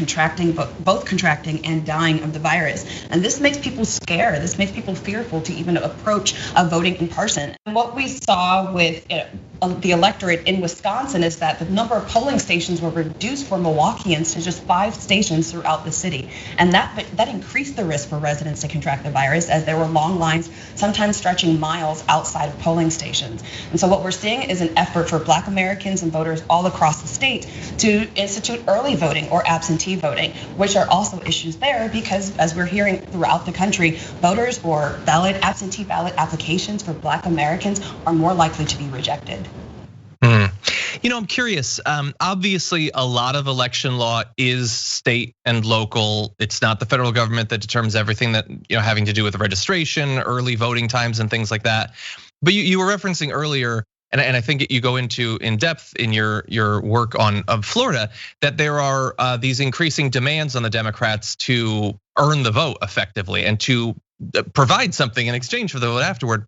both contracting and dying of the virus. And this makes people scared. This makes people fearful to even approach voting in person. And what we saw with the electorate in Wisconsin is that the number of polling stations were reduced for Milwaukeeans to just 5 stations throughout the city. And that increased the risk for residents to contract the virus, as there were long lines, sometimes stretching miles outside of polling stations. And so what we're seeing is an effort for Black Americans and voters all across the state to institute early voting or absentee voting, which are also issues there because, as we're hearing throughout the country, voters or absentee ballot applications for Black Americans are more likely to be rejected. I'm curious. Obviously, a lot of election law is state and local. It's not the federal government that determines everything that having to do with registration, early voting times, and things like that. But you were referencing earlier, and I think you go into in depth in your work of Florida, that there are these increasing demands on the Democrats to earn the vote effectively and to provide something in exchange for the vote afterward.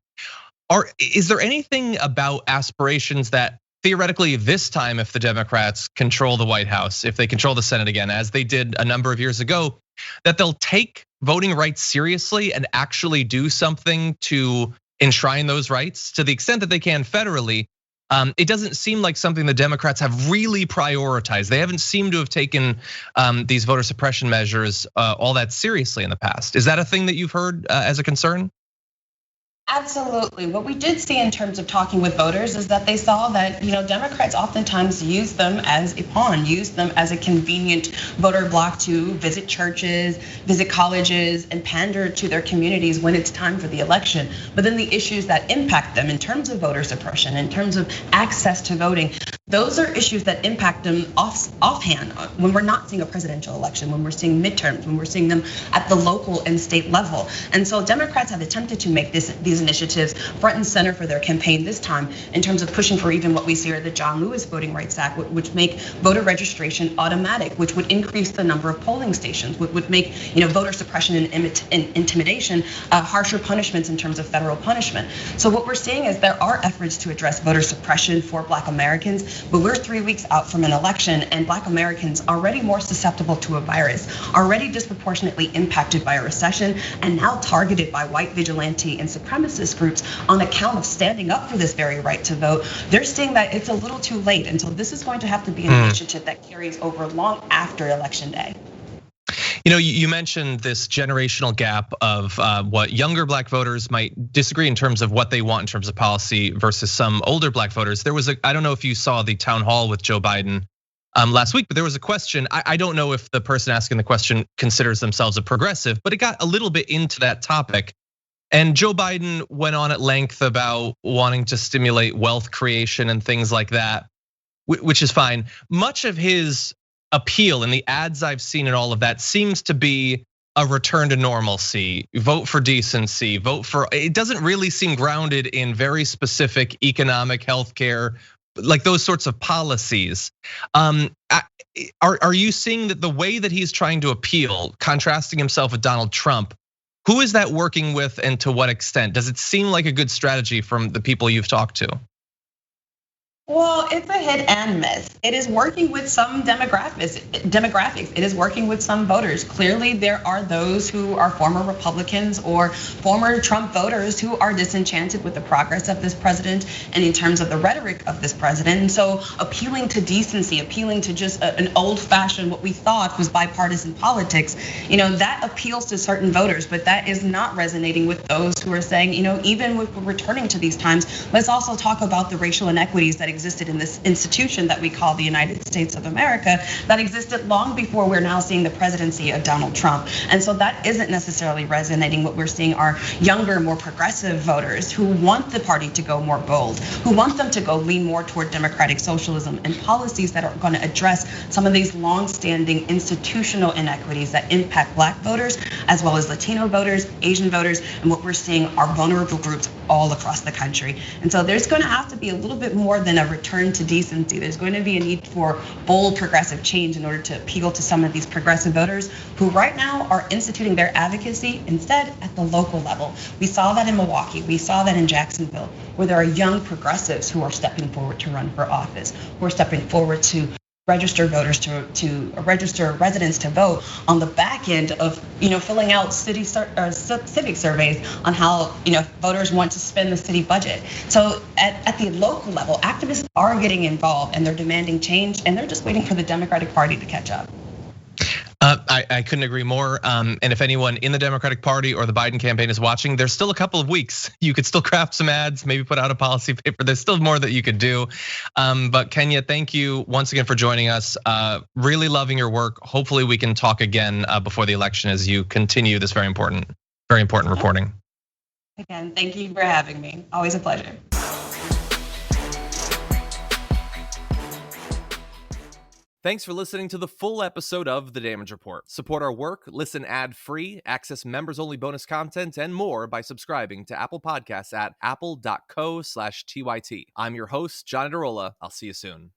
Is there anything about aspirations that theoretically this time, if the Democrats control the White House, if they control the Senate again, as they did a number of years ago, that they'll take voting rights seriously and actually do something to enshrine those rights to the extent that they can federally? It doesn't seem like something the Democrats have really prioritized. They haven't seemed to have taken these voter suppression measures all that seriously in the past. Is that a thing that you've heard as a concern? Absolutely. What we did see in terms of talking with voters is that they saw that Democrats oftentimes use them as a pawn, use them as a convenient voter bloc to visit churches, visit colleges, and pander to their communities when it's time for the election. But then the issues that impact them in terms of voter suppression, in terms of access to voting, those are issues that impact them offhand when we're not seeing a presidential election, when we're seeing midterms, when we're seeing them at the local and state level. And so Democrats have attempted to make these initiatives front and center for their campaign this time in terms of pushing for even what we see are the John Lewis Voting Rights Act, which make voter registration automatic, which would increase the number of polling stations, would make voter suppression and intimidation harsher punishments in terms of federal punishment. So what we're seeing is there are efforts to address voter suppression for Black Americans, but we're 3 weeks out from an election, and Black Americans already more susceptible to a virus, already disproportionately impacted by a recession, and now targeted by white vigilante and supremacist groups on account of standing up for this very right to vote. They're saying that it's a little too late, and so this is going to have to be an initiative that carries over long after Election Day. You mentioned this generational gap of what younger Black voters might disagree in terms of what they want in terms of policy versus some older Black voters. There was I don't know if you saw the town hall with Joe Biden last week, but there was a question. I don't know if the person asking the question considers themselves a progressive, but it got a little bit into that topic. And Joe Biden went on at length about wanting to stimulate wealth creation and things like that, which is fine. Much of his appeal in the ads I've seen and all of that seems to be a return to normalcy, vote for decency, vote for, it doesn't really seem grounded in very specific economic, healthcare, like those sorts of policies. Are you seeing that the way that he's trying to appeal, contrasting himself with Donald Trump, who is that working with and to what extent? Does it seem like a good strategy from the people you've talked to? Well, it's a hit and miss. It is working with some demographics. It is working with some voters. Clearly, there are those who are former Republicans or former Trump voters who are disenchanted with the progress of this president and in terms of the rhetoric of this president. And so appealing to decency, appealing to just an old-fashioned, what we thought was bipartisan politics, that appeals to certain voters, but that is not resonating with those who are saying, even with returning to these times, let's also talk about the racial inequities that existed in this institution that we call the United States of America that existed long before we're now seeing the presidency of Donald Trump. And so that isn't necessarily resonating. What we're seeing are younger, more progressive voters who want the party to go more bold, who want them to go lean more toward democratic socialism and policies that are going to address some of these long-standing institutional inequities that impact Black voters, as well as Latino voters, Asian voters, and what we're seeing are vulnerable groups all across the country. And so there's going to have to be a little bit more than a return to decency. There's going to be a need for bold progressive change in order to appeal to some of these progressive voters who right now are instituting their advocacy instead at the local level. We saw that in Milwaukee, we saw that in Jacksonville, where there are young progressives who are stepping forward to run for office, who are stepping forward to register voters to register residents to vote on the back end of filling out civic surveys on how voters want to spend the city budget. So at the local level, activists are getting involved and they're demanding change, and they're just waiting for the Democratic Party to catch up. I couldn't agree more. And if anyone in the Democratic Party or the Biden campaign is watching, there's still a couple of weeks. You could still craft some ads, maybe put out a policy paper. There's still more that you could do. But Kenya, thank you once again for joining us. Really loving your work. Hopefully we can talk again before the election as you continue this very important reporting. Again, thank you for having me. Always a pleasure. Thanks for listening to the full episode of The Damage Report. Support our work, listen ad-free, access members-only bonus content, and more by subscribing to Apple Podcasts at apple.co/TYT. I'm your host, John Adarola. I'll see you soon.